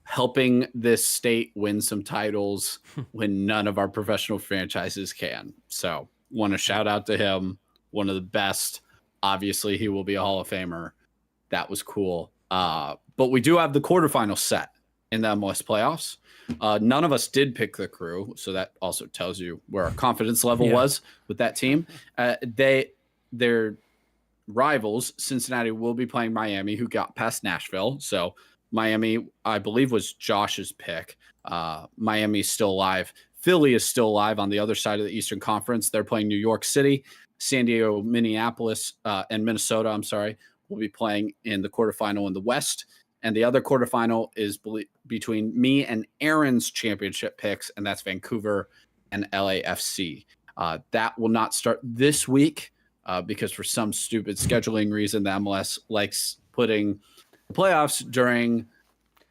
[SPEAKER 2] helping this state win some titles when none of our professional franchises can. So want to shout out to him. One of the best. Obviously, he will be a Hall of Famer. That was cool. But we do have the quarterfinals set in the MLS playoffs. None of us did pick the Crew, so that also tells you where our confidence level was with that team. Their rivals, Cincinnati, will be playing Miami, who got past Nashville. So Miami, I believe, was Josh's pick. Miami's still alive. Philly is still alive on the other side of the Eastern Conference. They're playing New York City. San Diego, Minneapolis, and Minnesota, will be playing in the quarterfinal in the West. And the other quarterfinal is between me and Aaron's championship picks, and that's Vancouver and LAFC. That will not start this week because for some stupid scheduling reason, the MLS likes putting playoffs during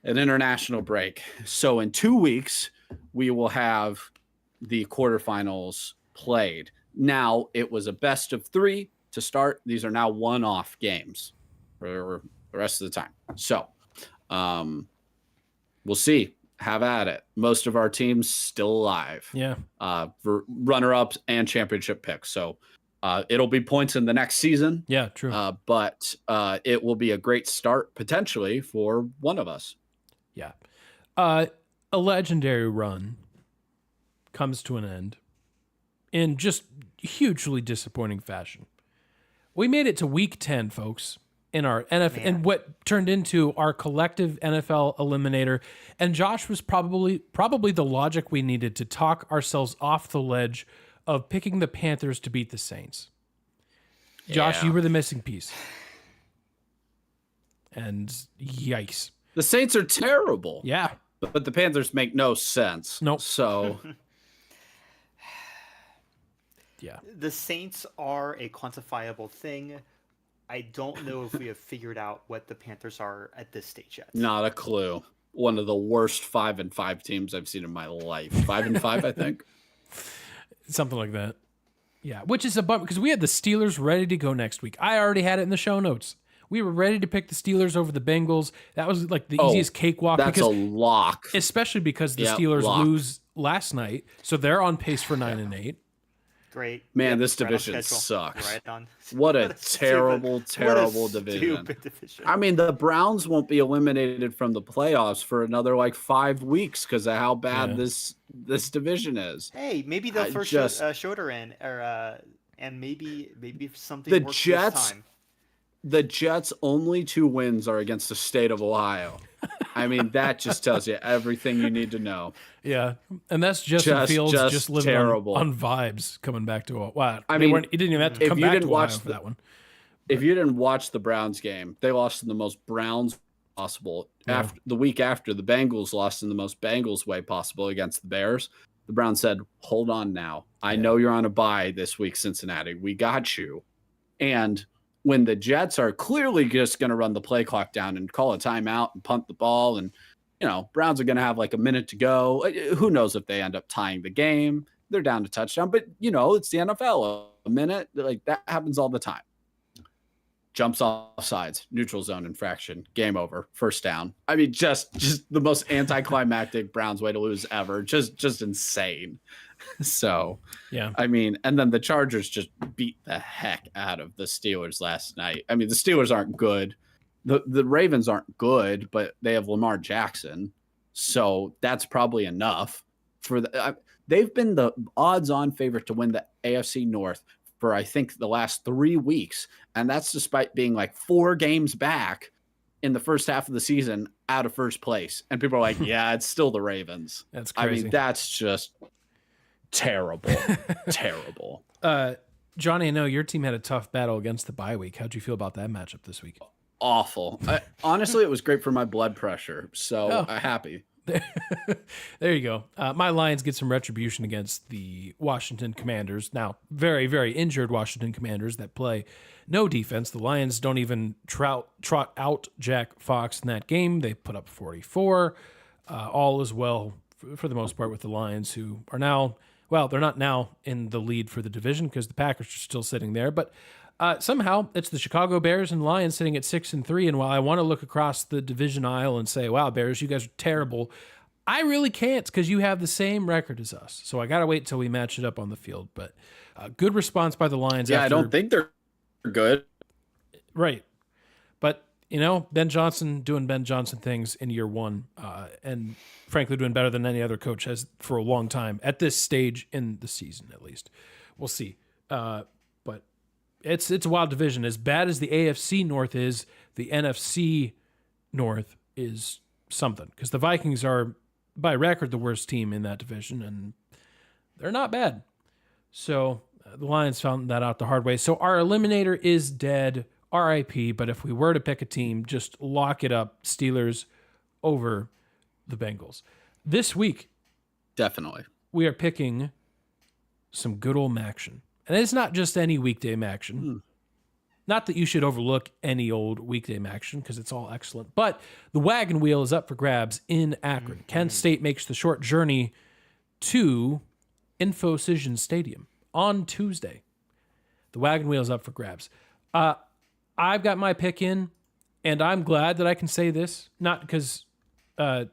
[SPEAKER 2] an international break. So in 2 weeks, we will have the quarterfinals played. Now, it was a best of 3 to start. These are now one-off games for the rest of the time. So we'll see. Have at it. Most of our teams still alive.
[SPEAKER 3] Yeah.
[SPEAKER 2] For runner-ups and championship picks. So it'll be points in the next season.
[SPEAKER 3] Yeah, true.
[SPEAKER 2] But it will be a great start potentially for one of us.
[SPEAKER 3] Yeah. A legendary run comes to an end in just hugely disappointing fashion. We made it to week 10, folks, in our NFL and what turned into our collective NFL eliminator. And Josh was probably the logic we needed to talk ourselves off the ledge of picking the Panthers to beat the Saints. Josh, you were the missing piece. And yikes.
[SPEAKER 2] The Saints are terrible.
[SPEAKER 3] Yeah.
[SPEAKER 2] But the Panthers make no sense.
[SPEAKER 3] Nope.
[SPEAKER 2] So
[SPEAKER 3] yeah.
[SPEAKER 1] The Saints are a quantifiable thing. I don't know if we have figured out what the Panthers are at this stage yet.
[SPEAKER 2] not a clue. One of the worst 5-5 teams I've seen in my life. 5-5, I think.
[SPEAKER 3] Something like that. Yeah, which is a bummer because we had the Steelers ready to go next week. I already had it in the show notes. We were ready to pick the Steelers over the Bengals. That was like the easiest cakewalk.
[SPEAKER 2] That's a lock.
[SPEAKER 3] Especially because the Steelers lose last night, so they're on pace for 9-8.
[SPEAKER 1] Great.
[SPEAKER 2] Man,
[SPEAKER 1] Yep,
[SPEAKER 2] this
[SPEAKER 1] right on
[SPEAKER 2] division
[SPEAKER 1] schedule.
[SPEAKER 2] sucks.
[SPEAKER 1] Right on.
[SPEAKER 2] What a
[SPEAKER 1] stupid
[SPEAKER 2] terrible division.
[SPEAKER 1] Stupid division.
[SPEAKER 2] I mean, the Browns won't be eliminated from the playoffs for another like 5 weeks because of how bad this division is.
[SPEAKER 1] Hey, maybe they'll throw Schroeder in, or and maybe something
[SPEAKER 2] The
[SPEAKER 1] works
[SPEAKER 2] Jets.
[SPEAKER 1] this time.
[SPEAKER 2] The Jets' only 2 wins are against the state of Ohio. I mean, that just tells you everything you need to know.
[SPEAKER 3] Yeah, and that's Justin Fields just living
[SPEAKER 2] terrible.
[SPEAKER 3] on vibes coming back to Ohio. Wow.
[SPEAKER 2] I mean,
[SPEAKER 3] he didn't even have to come back to Ohio for that one.
[SPEAKER 2] If you didn't watch the Browns game, they lost in the most Browns possible. After the week after, the Bengals lost in the most Bengals way possible against the Bears. The Browns said, "Hold on now. I know you're on a bye this week, Cincinnati. We got you." And when the Jets are clearly just going to run the play clock down and call a timeout and punt the ball, and Browns are going to have like a minute to go. Who knows if they end up tying the game? They're down to touchdown, but it's the NFL. A minute, like that happens all the time. Jumps off sides, neutral zone infraction, game over, first down. I mean, just the most anticlimactic Browns way to lose ever. Just insane. So,
[SPEAKER 3] yeah.
[SPEAKER 2] I mean, and then the Chargers just beat the heck out of the Steelers last night. I mean, the Steelers aren't good. The Ravens aren't good, but they have Lamar Jackson. So that's probably enough for they've been the odds-on favorite to win the AFC North for, I think, the last 3 weeks. And that's despite being like 4 games back in the first half of the season out of first place. And people are like, yeah, it's still the Ravens.
[SPEAKER 3] That's crazy.
[SPEAKER 2] I mean, that's just terrible. Terrible.
[SPEAKER 3] Johnny, I know your team had a tough battle against the bye week. How'd you feel about that matchup this week?
[SPEAKER 2] Awful. Honestly, it was great for my blood pressure. So happy.
[SPEAKER 3] There you go. My Lions get some retribution against the Washington Commanders. Now, very, very injured Washington Commanders that play no defense. The Lions don't even trot out Jack Fox in that game. They put up 44. All is well for the most part with the Lions, who are now, well, they're not now in the lead for the division because the Packers are still sitting there. But somehow it's the Chicago Bears and Lions sitting at 6-3. And while I want to look across the division aisle and say, wow, Bears, you guys are terrible, I really can't because you have the same record as us. So I got to wait till we match it up on the field. But good response by the Lions.
[SPEAKER 2] Yeah, I don't think they're good.
[SPEAKER 3] Right. But, Ben Johnson doing Ben Johnson things in year one and frankly doing better than any other coach has for a long time at this stage in the season, at least. We'll see. But it's a wild division. As bad as the AFC North is, the NFC North is something because the Vikings are, by record, the worst team in that division, and they're not bad. So the Lions found that out the hard way. So our eliminator is dead, RIP, but if we were to pick a team, just lock it up, Steelers over the Bengals. This week,
[SPEAKER 2] definitely,
[SPEAKER 3] we are picking some good old action. And it's not just any weekday action. Not that you should overlook any old weekday action because it's all excellent. But the wagon wheel is up for grabs in Akron. Kent State makes the short journey to InfoCision Stadium on Tuesday. The wagon wheel is up for grabs. I've got my pick in, and I'm glad that I can say this. Not because, I'm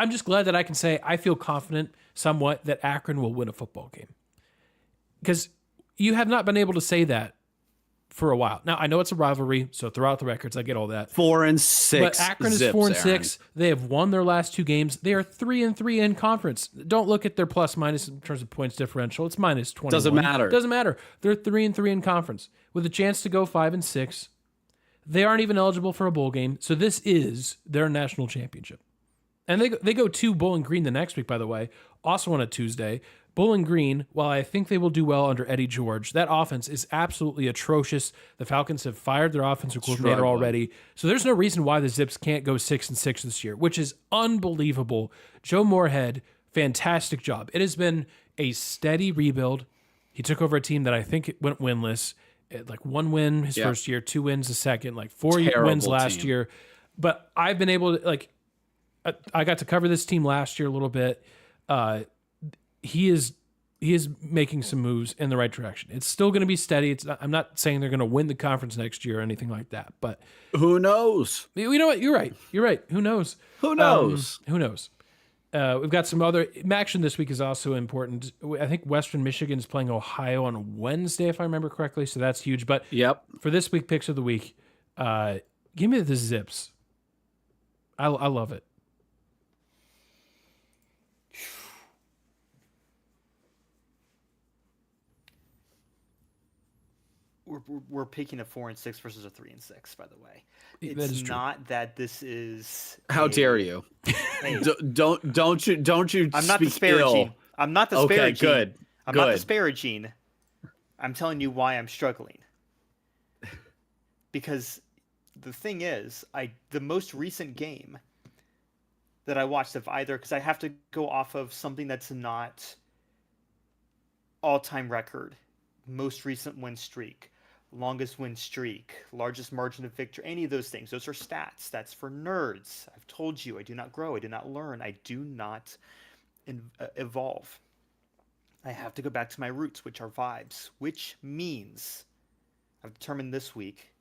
[SPEAKER 3] just glad that I can say I feel confident somewhat that Akron will win a football game. Because you have not been able to say that for a while. Now, I know it's a rivalry, so throw out the records. I get all that.
[SPEAKER 2] 4-6.
[SPEAKER 3] But Akron is 4-6. They have won their last 2 games. They are 3-3 in conference. Don't look at their plus minus in terms of points differential. It's minus 21.
[SPEAKER 2] Doesn't matter.
[SPEAKER 3] Doesn't matter. They're 3-3 in conference with a chance to go 5-6. They aren't even eligible for a bowl game. So this is their national championship. And they go to Bowling Green the next week, by the way, also on a Tuesday. Bowling Green, while I think they will do well under Eddie George, that offense is absolutely atrocious. The Falcons have fired their offensive coordinator already. So there's no reason why the Zips can't go 6-6 this year, which is unbelievable. Joe Moorhead, fantastic job. It has been a steady rebuild. He took over a team that I think went winless. Like 1 win his first year, 2 wins the second, like 4 wins last year. But I've been able to, I got to cover this team last year a little bit. He is making some moves in the right direction. It's still going to be steady. I'm not saying they're going to win the conference next year or anything like that, but
[SPEAKER 2] who knows?
[SPEAKER 3] You know what? You're right. Who knows?
[SPEAKER 2] Who knows?
[SPEAKER 3] Who knows? We've got some other action this week is also important. I think Western Michigan is playing Ohio on Wednesday, if I remember correctly. So that's huge. But for this week, picks of the week, give me the Zips. I love it.
[SPEAKER 1] We're picking a 4-6 versus a 3-6. By the way,
[SPEAKER 3] that is
[SPEAKER 1] it's not that this is.
[SPEAKER 2] How dare you? Don't you?
[SPEAKER 1] I'm not
[SPEAKER 2] speak
[SPEAKER 1] disparaging.
[SPEAKER 2] ill.
[SPEAKER 1] I'm not disparaging.
[SPEAKER 2] Okay, good.
[SPEAKER 1] I'm not disparaging. I'm telling you why I'm struggling. Because the thing is, the most recent game that I watched of either, because I have to go off of something that's not all-time record, most recent win streak, longest win streak, largest margin of victory, any of those things. Those are stats. That's for nerds. I've told you, I do not grow. I do not learn. I do not evolve. I have to go back to my roots, which are vibes, which means I've determined this week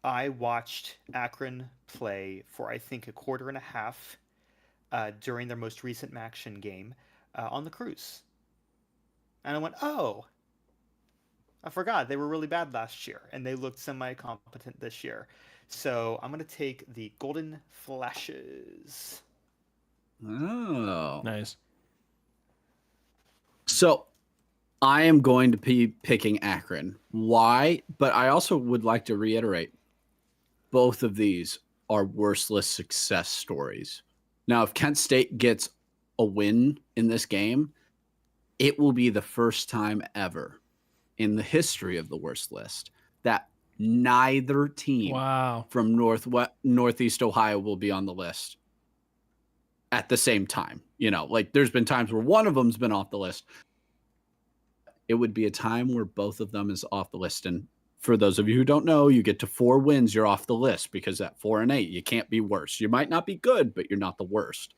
[SPEAKER 1] I watched Akron play for, I think, a quarter and a half during their most recent action game on the cruise. And I went, oh, I forgot. They were really bad last year, and they looked semi-competent this year. So I'm going to take the Golden Flashes.
[SPEAKER 2] Oh.
[SPEAKER 3] Nice.
[SPEAKER 2] So I am going to be picking Akron. Why? But I also would like to reiterate, both of these are worthless success stories. Now, if Kent State gets a win in this game, it will be the first time ever in the history of the worst list that neither team from Northeast Ohio will be on the list at the same time. Like there's been times where one of them's been off the list. It would be a time where both of them is off the list. And for those of you who don't know, you get to 4 wins, you're off the list, because at 4-8, you can't be worse. You might not be good, but you're not the worst.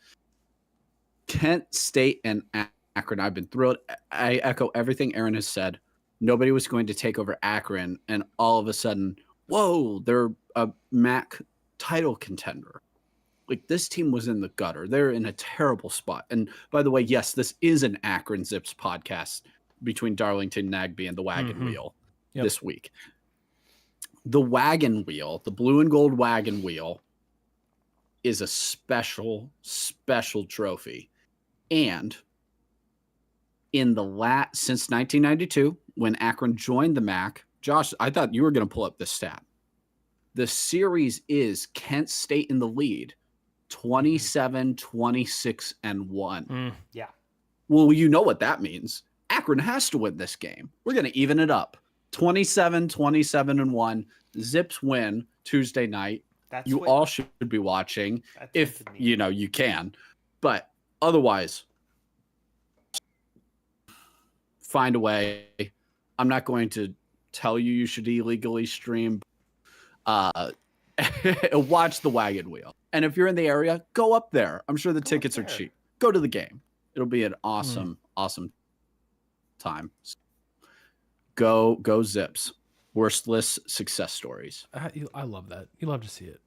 [SPEAKER 2] Kent State and Akron, I've been thrilled. I echo everything Aaron has said. Nobody was going to take over Akron, and all of a sudden, whoa, they're a MAC title contender. Like, this team was in the gutter. They're in a terrible spot. And by the way, yes, this is an Akron Zips podcast between Darlington Nagby and the Wagon Wheel this week. The Wagon Wheel, the blue and gold Wagon Wheel, is a special, special trophy. And in the since 1992, when Akron joined the MAC, Josh, I thought you were going to pull up this stat. The series is Kent State in the lead, 27, 26, and 1.
[SPEAKER 1] Yeah.
[SPEAKER 2] Well, you know what that means. Akron has to win this game. We're going to even it up. 27, 27, and 1. Zips win Tuesday night. All should be watching if, you can. But otherwise, find a way. I'm not going to tell you should illegally stream. Watch the wagon wheel. And if you're in the area, go up there. I'm sure the tickets are cheap. Go to the game. It'll be an awesome time. Go Zips. Worstless success stories.
[SPEAKER 3] I love that. You love to see it.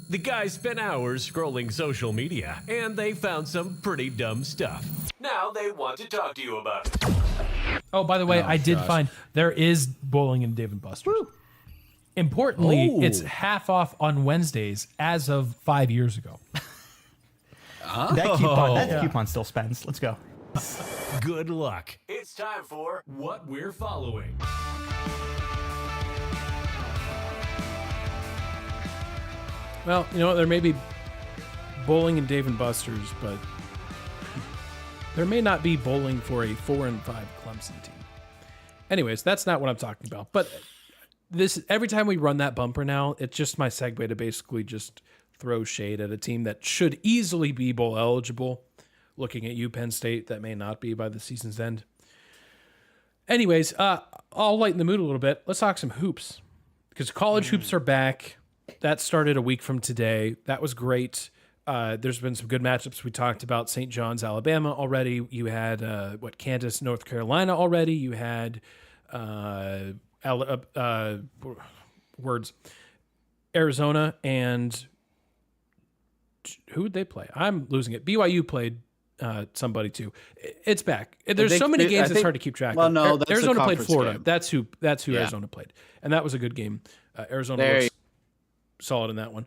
[SPEAKER 4] The guys spent hours scrolling social media, and they found some pretty dumb stuff. Now they want to talk to you about it.
[SPEAKER 3] Oh, by the way, I did find there is bowling in Dave & Buster's. Woo. Importantly, it's half off on Wednesdays as of 5 years ago.
[SPEAKER 5] That coupon still spends. Let's go.
[SPEAKER 4] Good luck. It's time for What We're Following.
[SPEAKER 3] Well, you know what? There may be bowling in Dave & Buster's, but there may not be bowling for a 4-5 Clemson team. Anyways, that's not what I'm talking about. But this every time we run that bumper now, it's just my segue to basically just throw shade at a team that should easily be bowl eligible. Looking at you, Penn State, that may not be by the season's end. Anyways, I'll lighten the mood a little bit. Let's talk some hoops. Because college hoops are back. That started a week from today. That was great. There's been some good matchups. We talked about St. John's, Alabama already. You had, Kansas, North Carolina already. You had, Arizona, and who would they play? I'm losing it. BYU played somebody too. It's back. There's so many games it's hard to keep track of.
[SPEAKER 2] No, that's
[SPEAKER 3] Arizona played Florida.
[SPEAKER 2] Game.
[SPEAKER 3] That's who Arizona played. And that was a good game. Arizona was solid in that one.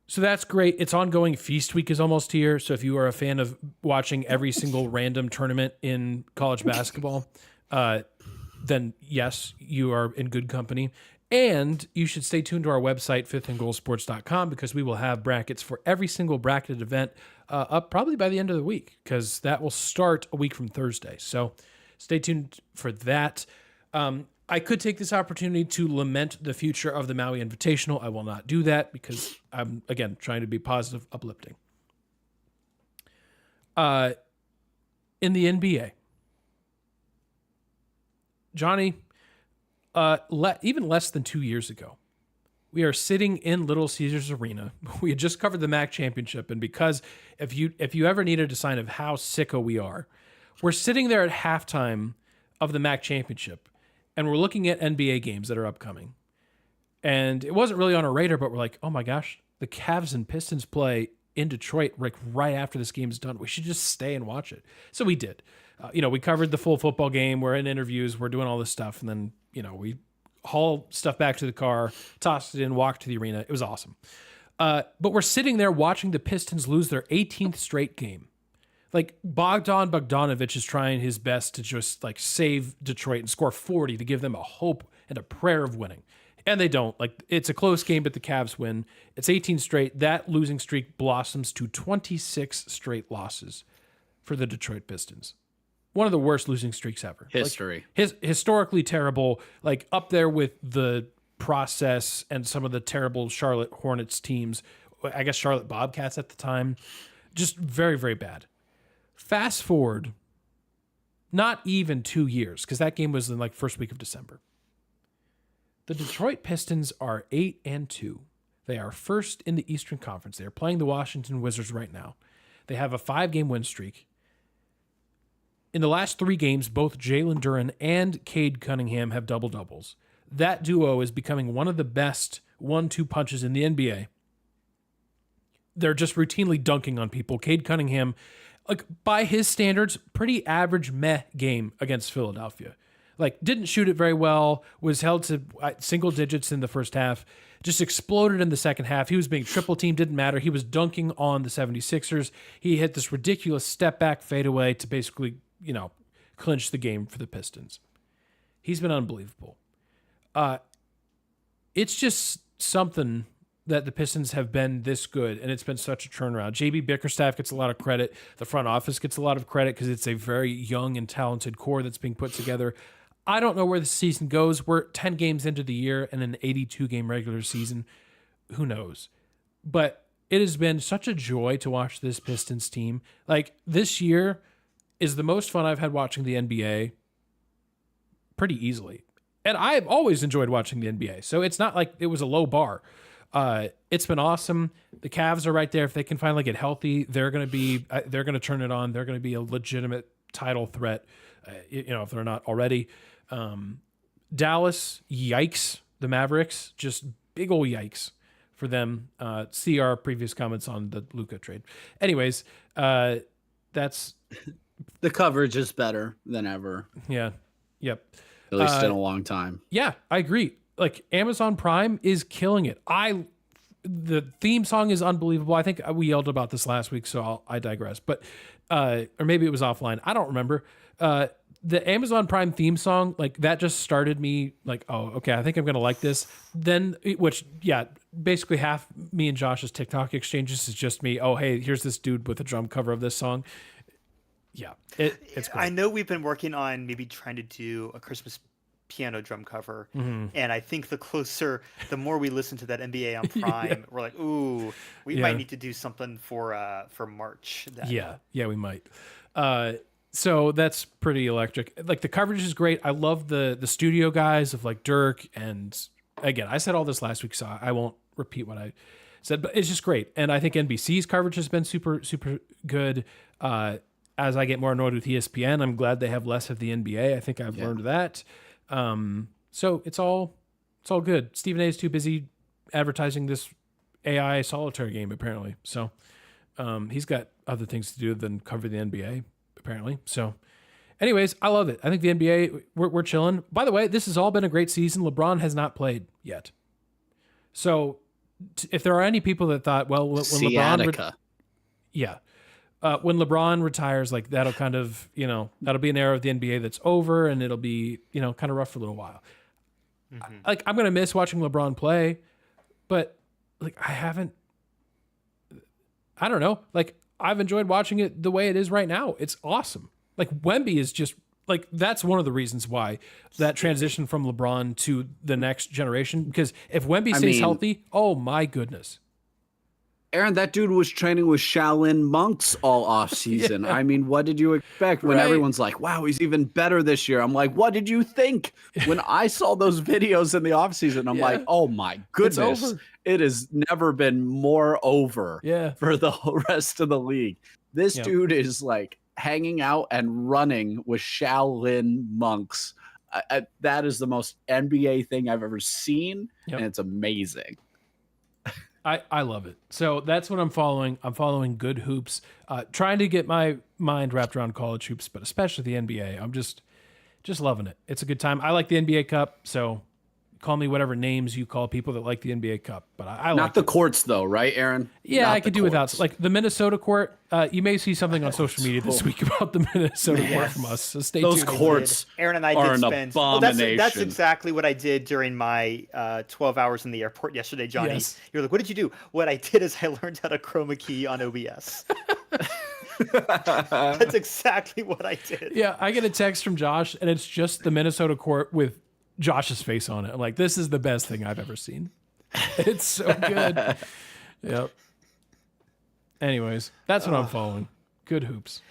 [SPEAKER 3] So that's great. It's ongoing. Feast week is almost here. So if you are a fan of watching every single random tournament in college basketball, then yes, you are in good company. And you should stay tuned to our website, fifthandgoalsports.com, because we will have brackets for every single bracketed event up probably by the end of the week, because that will start a week from Thursday. So stay tuned for that. I could take this opportunity to lament the future of the Maui Invitational. I will not do that because I'm, again, trying to be positive, uplifting. In the NBA, Johnny, even less than 2 years ago, we are sitting in Little Caesars Arena. We had just covered the MAC championship, and because if you ever needed a sign of how sicko we are, we're sitting there at halftime of the MAC championship, and we're looking at NBA games that are upcoming. And it wasn't really on our radar, but we're like, oh my gosh, the Cavs and Pistons play in Detroit right after this game's done. We should just stay and watch it. So we did. We covered the full football game. We're in interviews. We're doing all this stuff. And then, we haul stuff back to the car, tossed it in, walked to the arena. It was awesome. But we're sitting there watching the Pistons lose their 18th straight game. Like, Bogdan Bogdanovic is trying his best to just, save Detroit and score 40 to give them a hope and a prayer of winning. And they don't. It's a close game, but the Cavs win. It's 18 straight. That losing streak blossoms to 26 straight losses for the Detroit Pistons. One of the worst losing streaks ever.
[SPEAKER 2] History.
[SPEAKER 3] Historically terrible, up there with the process and some of the terrible Charlotte Hornets teams. I guess Charlotte Bobcats at the time. Just very, very bad. Fast forward, not even 2 years, because that game was in first week of December. The Detroit Pistons are 8-2. They are first in the Eastern Conference. They are playing the Washington Wizards right now. They have a 5-game win streak. In the last 3 games, both Jalen Duren and Cade Cunningham have double-doubles. That duo is becoming one of the best 1-2 punches in the NBA. They're just routinely dunking on people. Cade Cunningham, by his standards, pretty average meh game against Philadelphia. Didn't shoot it very well, was held to single digits in the first half, just exploded in the second half. He was being triple teamed, didn't matter. He was dunking on the 76ers. He hit this ridiculous step back fadeaway to basically, clinch the game for the Pistons. He's been unbelievable. It's just something that the Pistons have been this good, and it's been such a turnaround. JB Bickerstaff gets a lot of credit. The front office gets a lot of credit because it's a very young and talented core that's being put together. I don't know where the season goes. We're 10 games into the year and an 82-game regular season. Who knows? But it has been such a joy to watch this Pistons team. This year, is the most fun I've had watching the NBA pretty easily. And I've always enjoyed watching the NBA. So it's not like it was a low bar. It's been awesome. The Cavs are right there. If they can finally get healthy, they're going to turn it on. They're going to be a legitimate title threat, if they're not already. Dallas, yikes. The Mavericks, just big ol' yikes for them. See our previous comments on the Luka trade. Anyways, that's...
[SPEAKER 2] The coverage is better than ever.
[SPEAKER 3] Yeah. Yep.
[SPEAKER 2] At least in a long time.
[SPEAKER 3] Yeah, I agree. Like Amazon Prime is killing it. The theme song is unbelievable. I think we yelled about this last week, so I digress. But or maybe it was offline. I don't remember. The Amazon Prime theme song, like that just started me like, oh, okay, I think I'm gonna like this. Then, basically half me and Josh's TikTok exchanges is just me. Oh, hey, here's this dude with a drum cover of this song. Yeah, it's great.
[SPEAKER 1] I know we've been working on maybe trying to do a Christmas piano drum cover, and I think the more we listen to that NBA on Prime, we're like, ooh, we might need to do something for March.
[SPEAKER 3] Yeah, we might. So that's pretty electric. Like the coverage is great. I love the studio guys of like Dirk, and again, I said all this last week, so I won't repeat what I said, but it's just great. And I think NBC's coverage has been super, super good. As I get more annoyed with ESPN, I'm glad they have less of the NBA. I think I've learned that. So it's all good. Stephen A is too busy advertising this AI solitaire game, apparently. So he's got other things to do than cover the NBA, apparently. So anyways, I love it. I think the NBA, we're chilling. By the way, this has all been a great season. LeBron has not played yet. So if there are any people that thought, well, when
[SPEAKER 2] Sciatica.
[SPEAKER 3] when LeBron retires, like that'll kind of, that'll be an era of the NBA that's over, and it'll be, kind of rough for a little while. Like I'm going to miss watching LeBron play, but like I don't know. Like I've enjoyed watching it the way it is right now. It's awesome. Like Wemby is just like, that's one of the reasons why that transition from LeBron to the next generation, because if Wemby stays healthy, oh my goodness.
[SPEAKER 2] Aaron, that dude was training with Shaolin monks all off season. I mean, what did you expect when everyone's like, wow, he's even better this year? I'm like, what did you think? When I saw those videos in the off season, I'm like, oh my goodness, it has never been more over for the whole rest of the league. This dude is like hanging out and running with Shaolin monks. That is the most NBA thing I've ever seen. And it's amazing.
[SPEAKER 3] I love it. So that's what I'm following. I'm following good hoops, trying to get my mind wrapped around college hoops, but especially the NBA. I'm just loving it. It's a good time. I like the NBA Cup, so call me whatever names you call people that like the NBA Cup. But I like
[SPEAKER 2] not the courts though, right, Aaron?
[SPEAKER 3] Yeah,
[SPEAKER 2] not
[SPEAKER 3] I could do without. Like the Minnesota court. You may see something on social media this week about the Minnesota court from us. So stay tuned.
[SPEAKER 2] Those courts
[SPEAKER 1] Aaron and I
[SPEAKER 2] are
[SPEAKER 1] did
[SPEAKER 2] an
[SPEAKER 1] spend.
[SPEAKER 2] abomination.
[SPEAKER 1] That's exactly what I did during my 12 hours in the airport yesterday, Johnny.
[SPEAKER 3] Yes.
[SPEAKER 1] You're like, what did you do? What I did is I learned how to chroma key on OBS. That's exactly what I did.
[SPEAKER 3] Yeah, I get a text from Josh, and it's just the Minnesota court with Josh's face on it. I'm like, this is the best thing I've ever seen. It's so good. Yep. Anyways, that's what I'm following. Good hoops.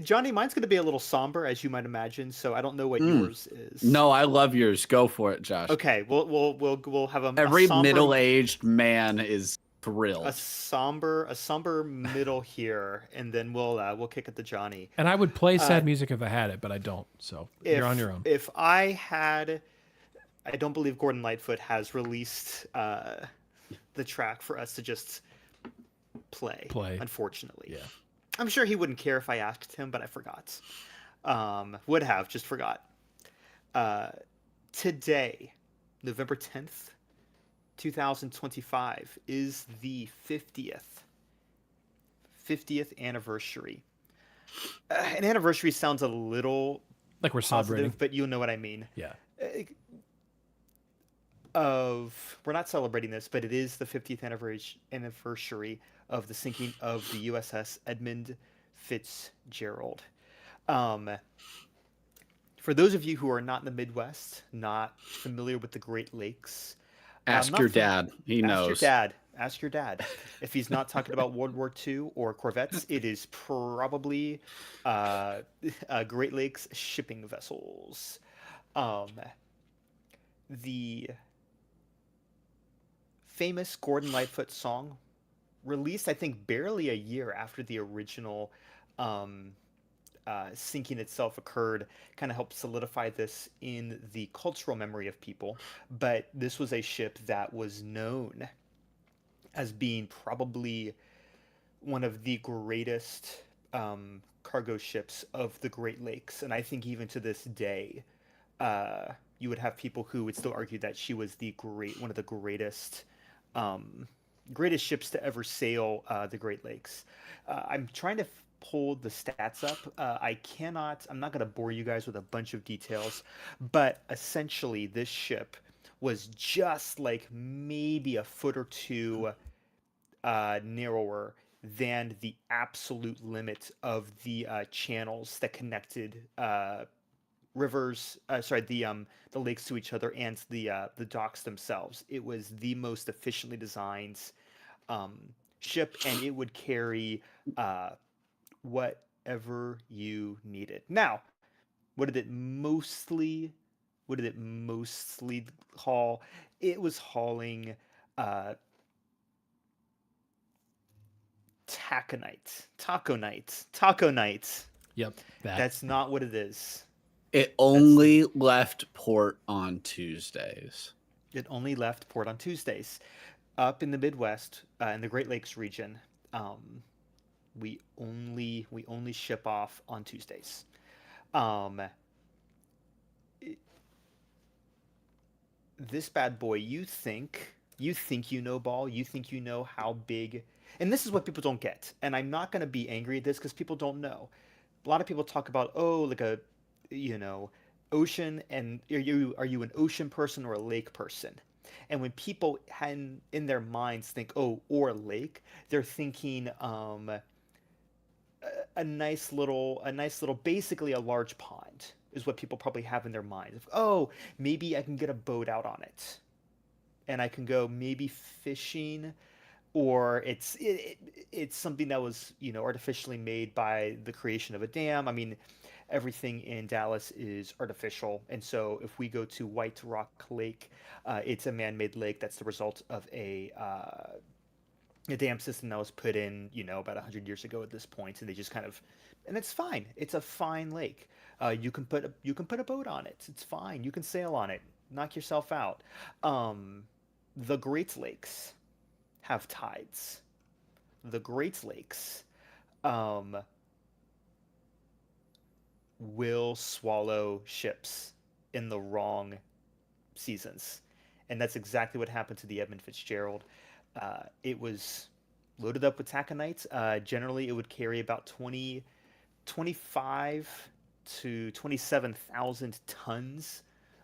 [SPEAKER 1] Johnny, mine's going to be a little somber, as you might imagine. So I don't know what yours is.
[SPEAKER 2] No, I love yours. Go for it, Josh.
[SPEAKER 1] Okay, we'll have
[SPEAKER 2] every
[SPEAKER 1] somber,
[SPEAKER 2] middle-aged man is thrilled.
[SPEAKER 1] A somber middle here, and then we'll kick it to Johnny.
[SPEAKER 3] And I would play sad music if I had it, but I don't. So you're on your own.
[SPEAKER 1] If I had, I don't believe Gordon Lightfoot has released the track for us to just play. Unfortunately,
[SPEAKER 3] yeah.
[SPEAKER 1] I'm sure he wouldn't care if I asked him, but I forgot. Would have just forgot. Today, November 10th, 2025 is the 50th anniversary. An anniversary sounds a little
[SPEAKER 3] like we're celebrating,
[SPEAKER 1] but you'll know what I mean.
[SPEAKER 3] Yeah.
[SPEAKER 1] We're not celebrating this, but it is the 50th anniversary of the sinking of the USS Edmund Fitzgerald. For those of you who are not in the Midwest, not familiar with the Great Lakes,
[SPEAKER 2] ask your dad. He knows.
[SPEAKER 1] Ask your dad. Ask your dad. If he's not talking about World War II or corvettes, it is probably uh, Great Lakes shipping vessels. Um, the famous Gordon Lightfoot song, released I think barely a year after the original um, sinking itself occurred, kind of helped solidify this in the cultural memory of people. But this was a ship that was known as being probably one of the greatest cargo ships of the Great Lakes. And I think even to this day, you would have people who would still argue that she was one of the um, greatest ships to ever sail the Great Lakes. I'm trying to pull the stats up. I'm not going to bore you guys with a bunch of details, but essentially this ship was just like maybe a foot or two narrower than the absolute limit of the channels that connected the lakes to each other and the docks themselves. It was the most efficiently designed um, ship, and it would carry uh, whatever you needed. Now, what did it mostly what did it mostly haul? It was hauling uh, taco nights.
[SPEAKER 3] Yep.
[SPEAKER 1] That's not what it is.
[SPEAKER 2] It only left port on Tuesdays.
[SPEAKER 1] It only left port on Tuesdays. Up in the Midwest, in the Great Lakes region, we only ship off on Tuesdays. Um, this bad boy, you think you know ball, you think you know how big, and this is what people don't get. And I'm not going to be angry at this because people don't know. A lot of people talk about, oh, like a, you know, ocean, and are you an ocean person or a lake person? And when people in their minds think, oh, or lake, they're thinking a nice little, basically a large pond is what people probably have in their mind. Oh, maybe I can get a boat out on it, and I can go maybe fishing, or it's something that was artificially made by the creation of a dam. I mean, everything in Dallas is artificial, and so if we go to White Rock Lake, it's a man-made lake that's the result of a dam system that was put in, about 100 years ago at this point, and they just kind of, and it's fine. It's a fine lake. You can put a boat on it. It's fine. You can sail on it. Knock yourself out. The Great Lakes have tides. The Great Lakes um, will swallow ships in the wrong seasons. And that's exactly what happened to the Edmund Fitzgerald. It was loaded up with taconite. Generally, it would carry about 25 to 27,000 tons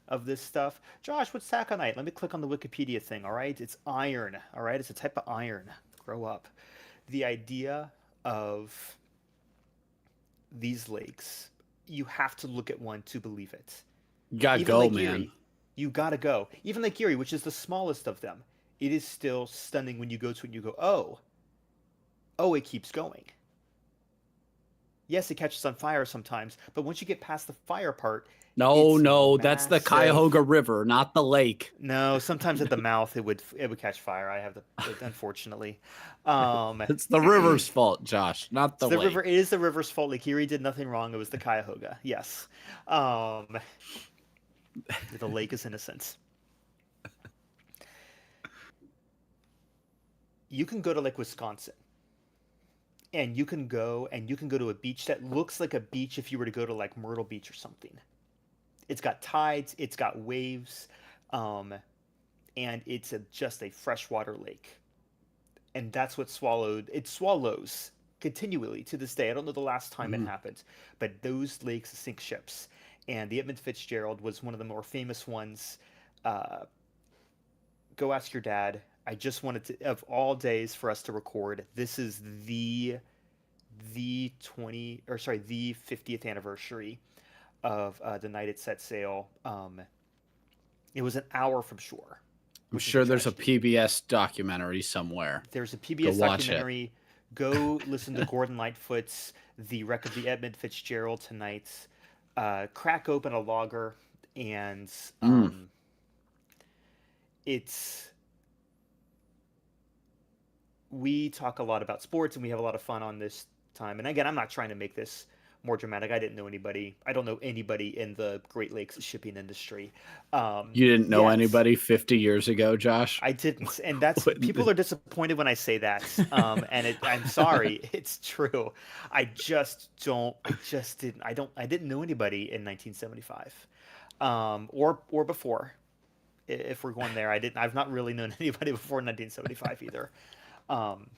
[SPEAKER 1] of this stuff. Josh, what's taconite? Let me click on the Wikipedia thing, all right? It's iron, all right? It's a type of iron. Grow up. The idea of these lakes, you have to look at one to believe it.
[SPEAKER 2] You gotta
[SPEAKER 1] Even
[SPEAKER 2] go,
[SPEAKER 1] Lake
[SPEAKER 2] man.
[SPEAKER 1] Erie, you gotta go. Even Lake Erie, which is the smallest of them, it is still stunning when you go to it and you go, oh, it keeps going. Yes, it catches on fire sometimes, but once you get past the fire part,
[SPEAKER 2] No,
[SPEAKER 1] it's
[SPEAKER 2] that's the
[SPEAKER 1] massive.
[SPEAKER 2] Cuyahoga River, not the lake.
[SPEAKER 1] No, sometimes at the mouth it would catch fire. Unfortunately.
[SPEAKER 2] It's the river's fault, Josh, not the
[SPEAKER 1] It's the
[SPEAKER 2] lake.
[SPEAKER 1] river. It is the river's fault. Lake Erie did nothing wrong. It was the Cuyahoga. Yes. Um, the lake is innocent. You can go to Lake Wisconsin, and you can go to a beach that looks like a beach if you were to go to like Myrtle Beach or something. It's got tides, it's got waves, and it's just a freshwater lake. And that's what swallows continually to this day. I don't know the last time it happened, but those lakes sink ships. And the Edmund Fitzgerald was one of the more famous ones. Go ask your dad. I just wanted to, of all days for us to record, this is the 50th anniversary of the night it set sail. It was an hour from shore.
[SPEAKER 2] I'm
[SPEAKER 1] which is
[SPEAKER 2] sure there's a
[SPEAKER 1] tragedy.
[SPEAKER 2] PBS documentary somewhere.
[SPEAKER 1] There's a
[SPEAKER 2] Go
[SPEAKER 1] PBS
[SPEAKER 2] watch it.
[SPEAKER 1] documentary. Go listen to Gordon Lightfoot's The Wreck of the Edmund Fitzgerald tonight. Crack open a lager, and
[SPEAKER 2] Mm.
[SPEAKER 1] it's we talk a lot about sports and we have a lot of fun on this time. And again, I'm not trying to make this more dramatic. I didn't know anybody. I don't know anybody in the Great Lakes shipping industry.
[SPEAKER 2] You didn't know
[SPEAKER 1] Yet.
[SPEAKER 2] anybody 50 years ago, Josh?
[SPEAKER 1] I didn't, and that's
[SPEAKER 2] What
[SPEAKER 1] people are disappointed when I say that. I'm sorry, it's true. I just don't. I just didn't. I don't. I didn't know anybody in 1975, or before. If we're going there, I didn't. I've not really known anybody before 1975 either. Um,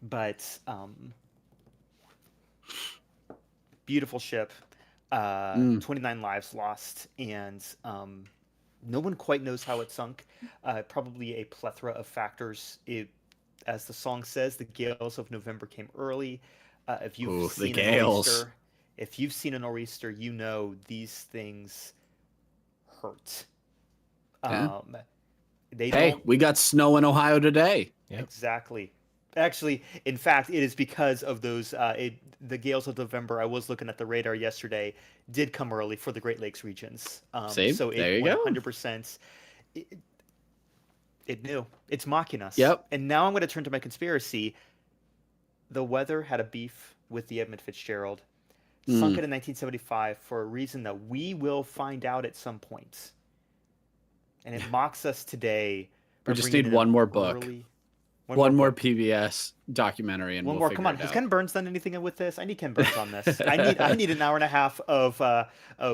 [SPEAKER 1] but beautiful ship, 29 lives lost, and no one quite knows how it sunk. Probably a plethora of factors. As the song says, the gales of November came early. If you've
[SPEAKER 2] Ooh, the
[SPEAKER 1] seen a
[SPEAKER 2] gales.
[SPEAKER 1] nor'easter, if you've seen a nor'easter, you know these things hurt.
[SPEAKER 2] Yeah.
[SPEAKER 1] They
[SPEAKER 2] Hey,
[SPEAKER 1] don't
[SPEAKER 2] we got snow in Ohio today.
[SPEAKER 3] Yep.
[SPEAKER 1] exactly. Actually, in fact, it is because of those the gales of November. I was looking at the radar yesterday. Did come early for the Great Lakes regions.
[SPEAKER 2] See?
[SPEAKER 1] So
[SPEAKER 2] There
[SPEAKER 1] it
[SPEAKER 2] you go.
[SPEAKER 1] 100%. It knew. It's mocking us.
[SPEAKER 2] Yep.
[SPEAKER 1] And now I'm going to turn to my conspiracy. The weather had a beef with the Edmund Fitzgerald. Sunk it in 1975 for a reason that we will find out at some point. And it mocks us today.
[SPEAKER 2] We
[SPEAKER 1] by
[SPEAKER 2] just
[SPEAKER 1] bringing
[SPEAKER 2] need
[SPEAKER 1] it
[SPEAKER 2] one
[SPEAKER 1] up
[SPEAKER 2] more book.
[SPEAKER 1] early.
[SPEAKER 2] One more
[SPEAKER 1] book.
[SPEAKER 2] PBS documentary, and
[SPEAKER 1] One
[SPEAKER 2] we'll
[SPEAKER 1] more.
[SPEAKER 2] figure
[SPEAKER 1] Come on.
[SPEAKER 2] it
[SPEAKER 1] Has
[SPEAKER 2] out.
[SPEAKER 1] Ken Burns done anything with this? I need Ken Burns on this. I need an hour and a half of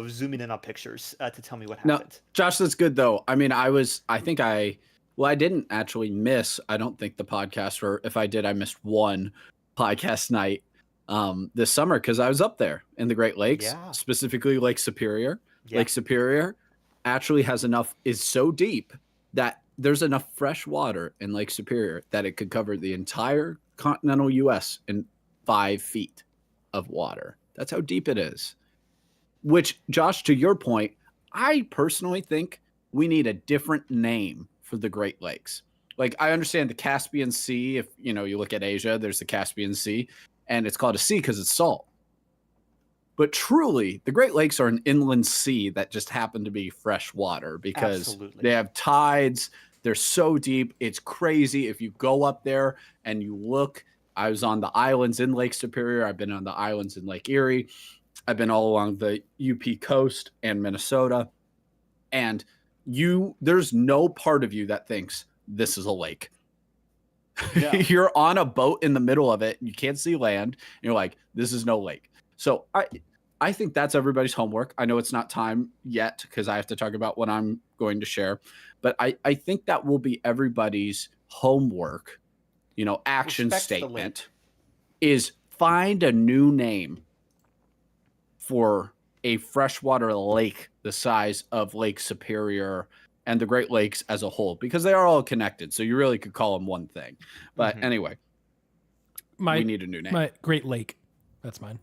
[SPEAKER 1] zooming in on pictures to tell me what
[SPEAKER 2] No,
[SPEAKER 1] happened.
[SPEAKER 2] Josh, that's good though. I mean, I didn't actually miss, I don't think, the podcast, or if I did, I missed one podcast night this summer because I was up there in the Great Lakes,
[SPEAKER 1] Yeah.
[SPEAKER 2] specifically Lake Superior.
[SPEAKER 1] Yeah.
[SPEAKER 2] Lake Superior actually is so deep that there's enough fresh water in Lake Superior that it could cover the entire continental US in 5 feet of water. That's how deep it is. Which, Josh, to your point, I personally think we need a different name for the Great Lakes. Like, I understand the Caspian Sea. If you look at Asia, there's the Caspian Sea, and it's called a sea because it's salt. But truly, the Great Lakes are an inland sea that just happen to be fresh water because
[SPEAKER 1] Absolutely.
[SPEAKER 2] they have tides. They're so deep. It's crazy. If you go up there and you look, I was on the islands in Lake Superior. I've been on the islands in Lake Erie. I've been all along the UP coast and Minnesota. And there's no part of you that thinks this is a lake.
[SPEAKER 1] Yeah.
[SPEAKER 2] You're on a boat in the middle of it. You can't see land. And you're like, this is no lake. So I think that's everybody's homework. I know it's not time yet because I have to talk about what I'm going to share. But I think that will be everybody's homework, action
[SPEAKER 1] Respect the
[SPEAKER 2] statement is find a new name for a freshwater lake the size of Lake Superior and the Great Lakes as a whole, because they are all connected. So you really could call them one thing. But anyway, we need a new name.
[SPEAKER 3] My Great Lake. That's mine.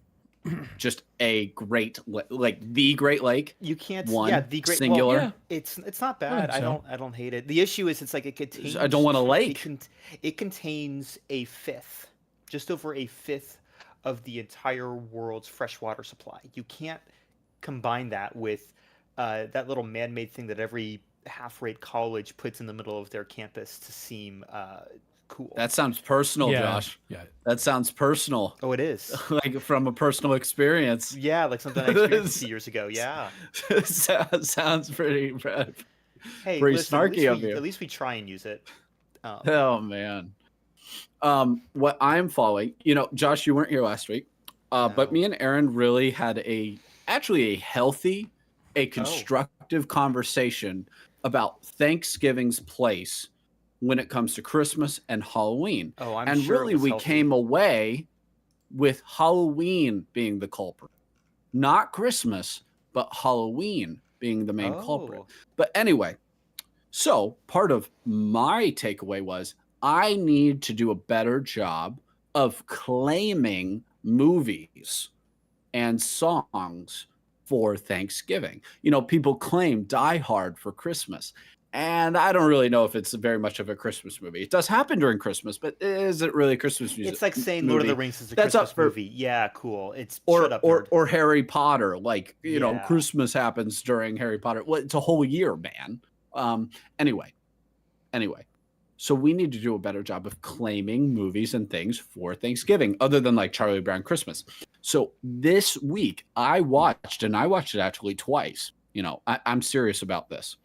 [SPEAKER 2] Just a great, like the Great Lake.
[SPEAKER 1] You can't.
[SPEAKER 2] One,
[SPEAKER 1] yeah, the great
[SPEAKER 2] singular.
[SPEAKER 1] Well, it's not bad.
[SPEAKER 3] I think
[SPEAKER 1] I don't hate it. The issue is it's like it contains.
[SPEAKER 2] I don't want a lake.
[SPEAKER 1] It contains a fifth, just over a fifth of the entire world's freshwater supply. You can't combine that with that little man-made thing that every half-rate college puts in the middle of their campus to seem cool.
[SPEAKER 2] That sounds personal,
[SPEAKER 3] Yeah,
[SPEAKER 2] Josh.
[SPEAKER 3] yeah.
[SPEAKER 2] That sounds personal.
[SPEAKER 1] Oh, it is.
[SPEAKER 2] Like from a personal experience.
[SPEAKER 1] Yeah, like something I experienced a few years ago. Yeah.
[SPEAKER 2] Sounds pretty
[SPEAKER 1] Hey,
[SPEAKER 2] pretty
[SPEAKER 1] listen,
[SPEAKER 2] snarky of you.
[SPEAKER 1] At least we try and use it.
[SPEAKER 2] Oh man. What I'm following, Josh, you weren't here last week. But me and Aaron really had actually a healthy, constructive conversation about Thanksgiving's place when it comes to Christmas and Halloween.
[SPEAKER 1] Oh, I'm
[SPEAKER 2] and
[SPEAKER 1] sure it
[SPEAKER 2] really
[SPEAKER 1] was
[SPEAKER 2] we
[SPEAKER 1] healthy.
[SPEAKER 2] came away with Halloween being the culprit. Not Christmas, but Halloween being the main culprit. But anyway, so part of my takeaway was I need to do a better job of claiming movies and songs for Thanksgiving. People claim Die Hard for Christmas. And I don't really know if it's very much of a Christmas movie. It does happen during Christmas, but is it really a Christmas music?
[SPEAKER 1] It's like saying Lord of the Rings is a
[SPEAKER 2] That's
[SPEAKER 1] Christmas
[SPEAKER 2] up for,
[SPEAKER 1] movie. Yeah, cool. It's
[SPEAKER 2] or
[SPEAKER 1] shut up, nerd.
[SPEAKER 2] or Harry Potter. Like, you know,
[SPEAKER 1] Yeah.
[SPEAKER 2] Christmas happens during Harry Potter. Well, it's a whole year, man. Anyway. So we need to do a better job of claiming movies and things for Thanksgiving, other than like Charlie Brown Christmas. So this week I watched it actually twice. You know, I'm serious about this.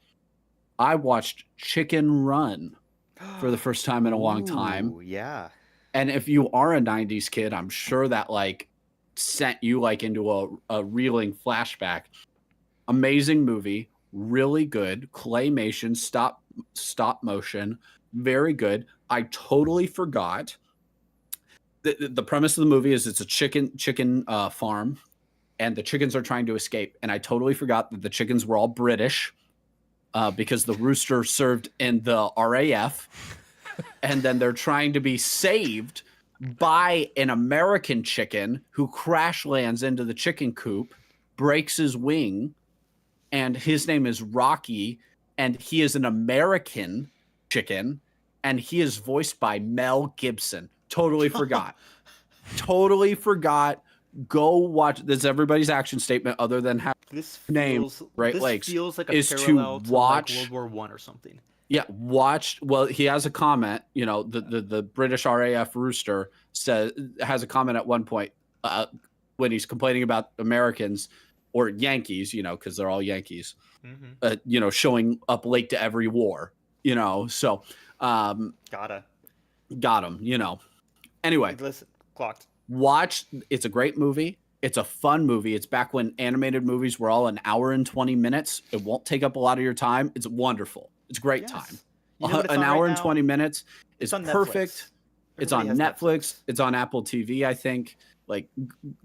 [SPEAKER 2] I watched Chicken Run for the first time in a long time.
[SPEAKER 1] Ooh, yeah.
[SPEAKER 2] And if you are a 90s kid, I'm sure that like sent you like into a reeling flashback. Amazing movie, really good. Claymation, stop motion, very good. I totally forgot. The premise of the movie is it's a chicken farm, and the chickens are trying to escape. And I totally forgot that the chickens were all British. Because the rooster served in the RAF, and then they're trying to be saved by an American chicken who crash lands into the chicken coop, breaks his wing, and his name is Rocky, and he is an American chicken, and he is voiced by Mel Gibson. Totally forgot. Totally forgot. Go watch. This is everybody's action statement other than how
[SPEAKER 1] This
[SPEAKER 2] name
[SPEAKER 1] feels
[SPEAKER 2] Great
[SPEAKER 1] this
[SPEAKER 2] Lakes
[SPEAKER 1] feels like a
[SPEAKER 2] is
[SPEAKER 1] parallel
[SPEAKER 2] to
[SPEAKER 1] to
[SPEAKER 2] watch
[SPEAKER 1] like World War I or something.
[SPEAKER 2] Yeah, watch. Well, he has a comment. You know, the British RAF rooster has a comment at one point when he's complaining about Americans or Yankees. You know, because they're all Yankees.
[SPEAKER 1] Mm-hmm.
[SPEAKER 2] You know, showing up late to every war. You know, so
[SPEAKER 1] Got
[SPEAKER 2] him. You know. Anyway,
[SPEAKER 1] listen, clocked.
[SPEAKER 2] watch. It's a great movie. It's a fun movie. It's back when animated movies were all an hour and 20 minutes. It won't take up a lot of your time. It's wonderful. It's a great
[SPEAKER 1] Yes.
[SPEAKER 2] time.
[SPEAKER 1] You know what it's
[SPEAKER 2] An
[SPEAKER 1] on
[SPEAKER 2] hour
[SPEAKER 1] right
[SPEAKER 2] and
[SPEAKER 1] now?
[SPEAKER 2] 20 minutes is
[SPEAKER 1] It's on
[SPEAKER 2] perfect.
[SPEAKER 1] Netflix.
[SPEAKER 2] It's on
[SPEAKER 1] Everybody has
[SPEAKER 2] Netflix. It's on Apple TV, I think. Like,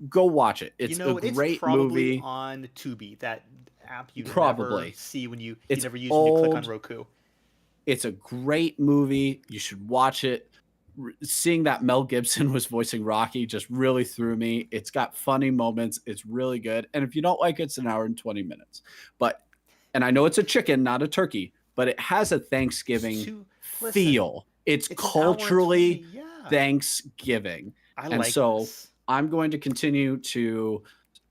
[SPEAKER 2] go watch it. It's
[SPEAKER 1] You know,
[SPEAKER 2] a great
[SPEAKER 1] it's probably
[SPEAKER 2] movie.
[SPEAKER 1] on Tubi, that app you
[SPEAKER 2] Probably.
[SPEAKER 1] never see when you
[SPEAKER 2] It's
[SPEAKER 1] never use when you click on
[SPEAKER 2] old.
[SPEAKER 1] Roku.
[SPEAKER 2] It's a great movie. You should watch it. Seeing that Mel Gibson was voicing Rocky just really threw me. It's got funny moments. It's really good. And if you don't like it, it's an hour and 20 minutes. And I know it's a chicken, not a turkey, but it has a Thanksgiving
[SPEAKER 1] Listen,
[SPEAKER 2] feel. It's
[SPEAKER 1] it's an hour and
[SPEAKER 2] culturally
[SPEAKER 1] 20, yeah.
[SPEAKER 2] Thanksgiving.
[SPEAKER 1] I
[SPEAKER 2] And
[SPEAKER 1] like
[SPEAKER 2] so
[SPEAKER 1] this.
[SPEAKER 2] I'm going to continue to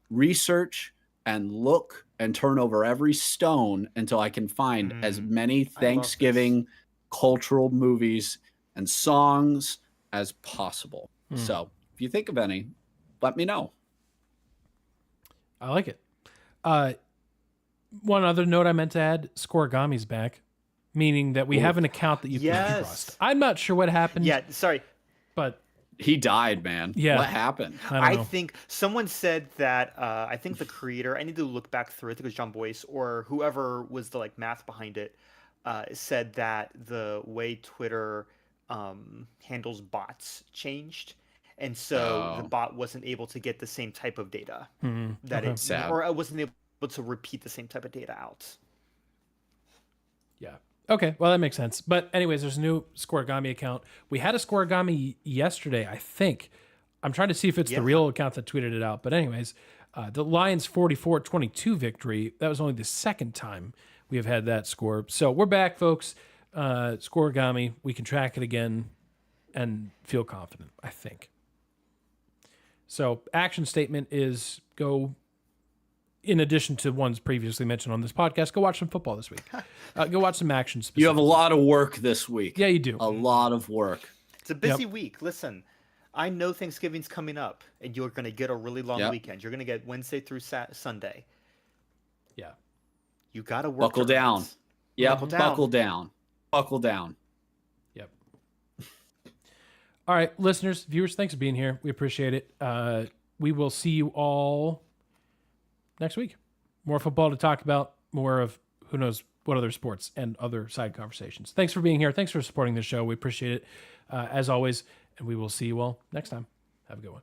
[SPEAKER 2] research and look and turn over every stone until I can find as many
[SPEAKER 1] this.
[SPEAKER 2] Thanksgiving cultural movies and songs as possible. So if you think of any, let me know.
[SPEAKER 3] I like it. One other note I meant to add, Scorigami's back, meaning that we have an account that you can
[SPEAKER 1] Yes.
[SPEAKER 3] trust. I'm not sure what happened.
[SPEAKER 1] Yeah, sorry.
[SPEAKER 3] But
[SPEAKER 2] He died, man.
[SPEAKER 3] Yeah.
[SPEAKER 2] What happened?
[SPEAKER 3] I don't
[SPEAKER 1] I
[SPEAKER 3] know.
[SPEAKER 1] think someone said that I think the creator, I need to look back through, I think it was John Boyce or whoever was the like math behind it, said that the way Twitter handles bots changed. And so the bot wasn't able to get the same type of data that it
[SPEAKER 2] Sad.
[SPEAKER 1] or it wasn't able to repeat the same type of data out.
[SPEAKER 3] yeah. Okay, well, that makes sense. But anyways, there's a new Scorigami account. We had a Scorigami yesterday, I think. I'm trying to see if it's the real account that tweeted it out. But anyways, the Lions 44-22 victory, that was only the second time we have had that score. So we're back, folks. Scorigami, we can track it again and feel confident, I think. So action statement is go, in addition to ones previously mentioned on this podcast, go watch some football this week. Go watch some action.
[SPEAKER 2] You have a lot of work this week.
[SPEAKER 3] Yeah, you do.
[SPEAKER 2] A lot of work.
[SPEAKER 1] It's a busy week. Listen, I know Thanksgiving's coming up, and you're going to get a really long weekend. You're going to get Wednesday through Sunday.
[SPEAKER 3] Yeah.
[SPEAKER 1] You got to work.
[SPEAKER 2] Buckle
[SPEAKER 1] your
[SPEAKER 2] down.
[SPEAKER 1] ass.
[SPEAKER 2] Yep.
[SPEAKER 1] Buckle down.
[SPEAKER 2] Buckle down. Buckle down.
[SPEAKER 3] Yep. All right, listeners, viewers, thanks for being here. We appreciate it. We will see you all next week. More football to talk about, more of who knows what other sports and other side conversations. Thanks for being here. Thanks for supporting the show. We appreciate it as always, and we will see you all next time. Have a good one.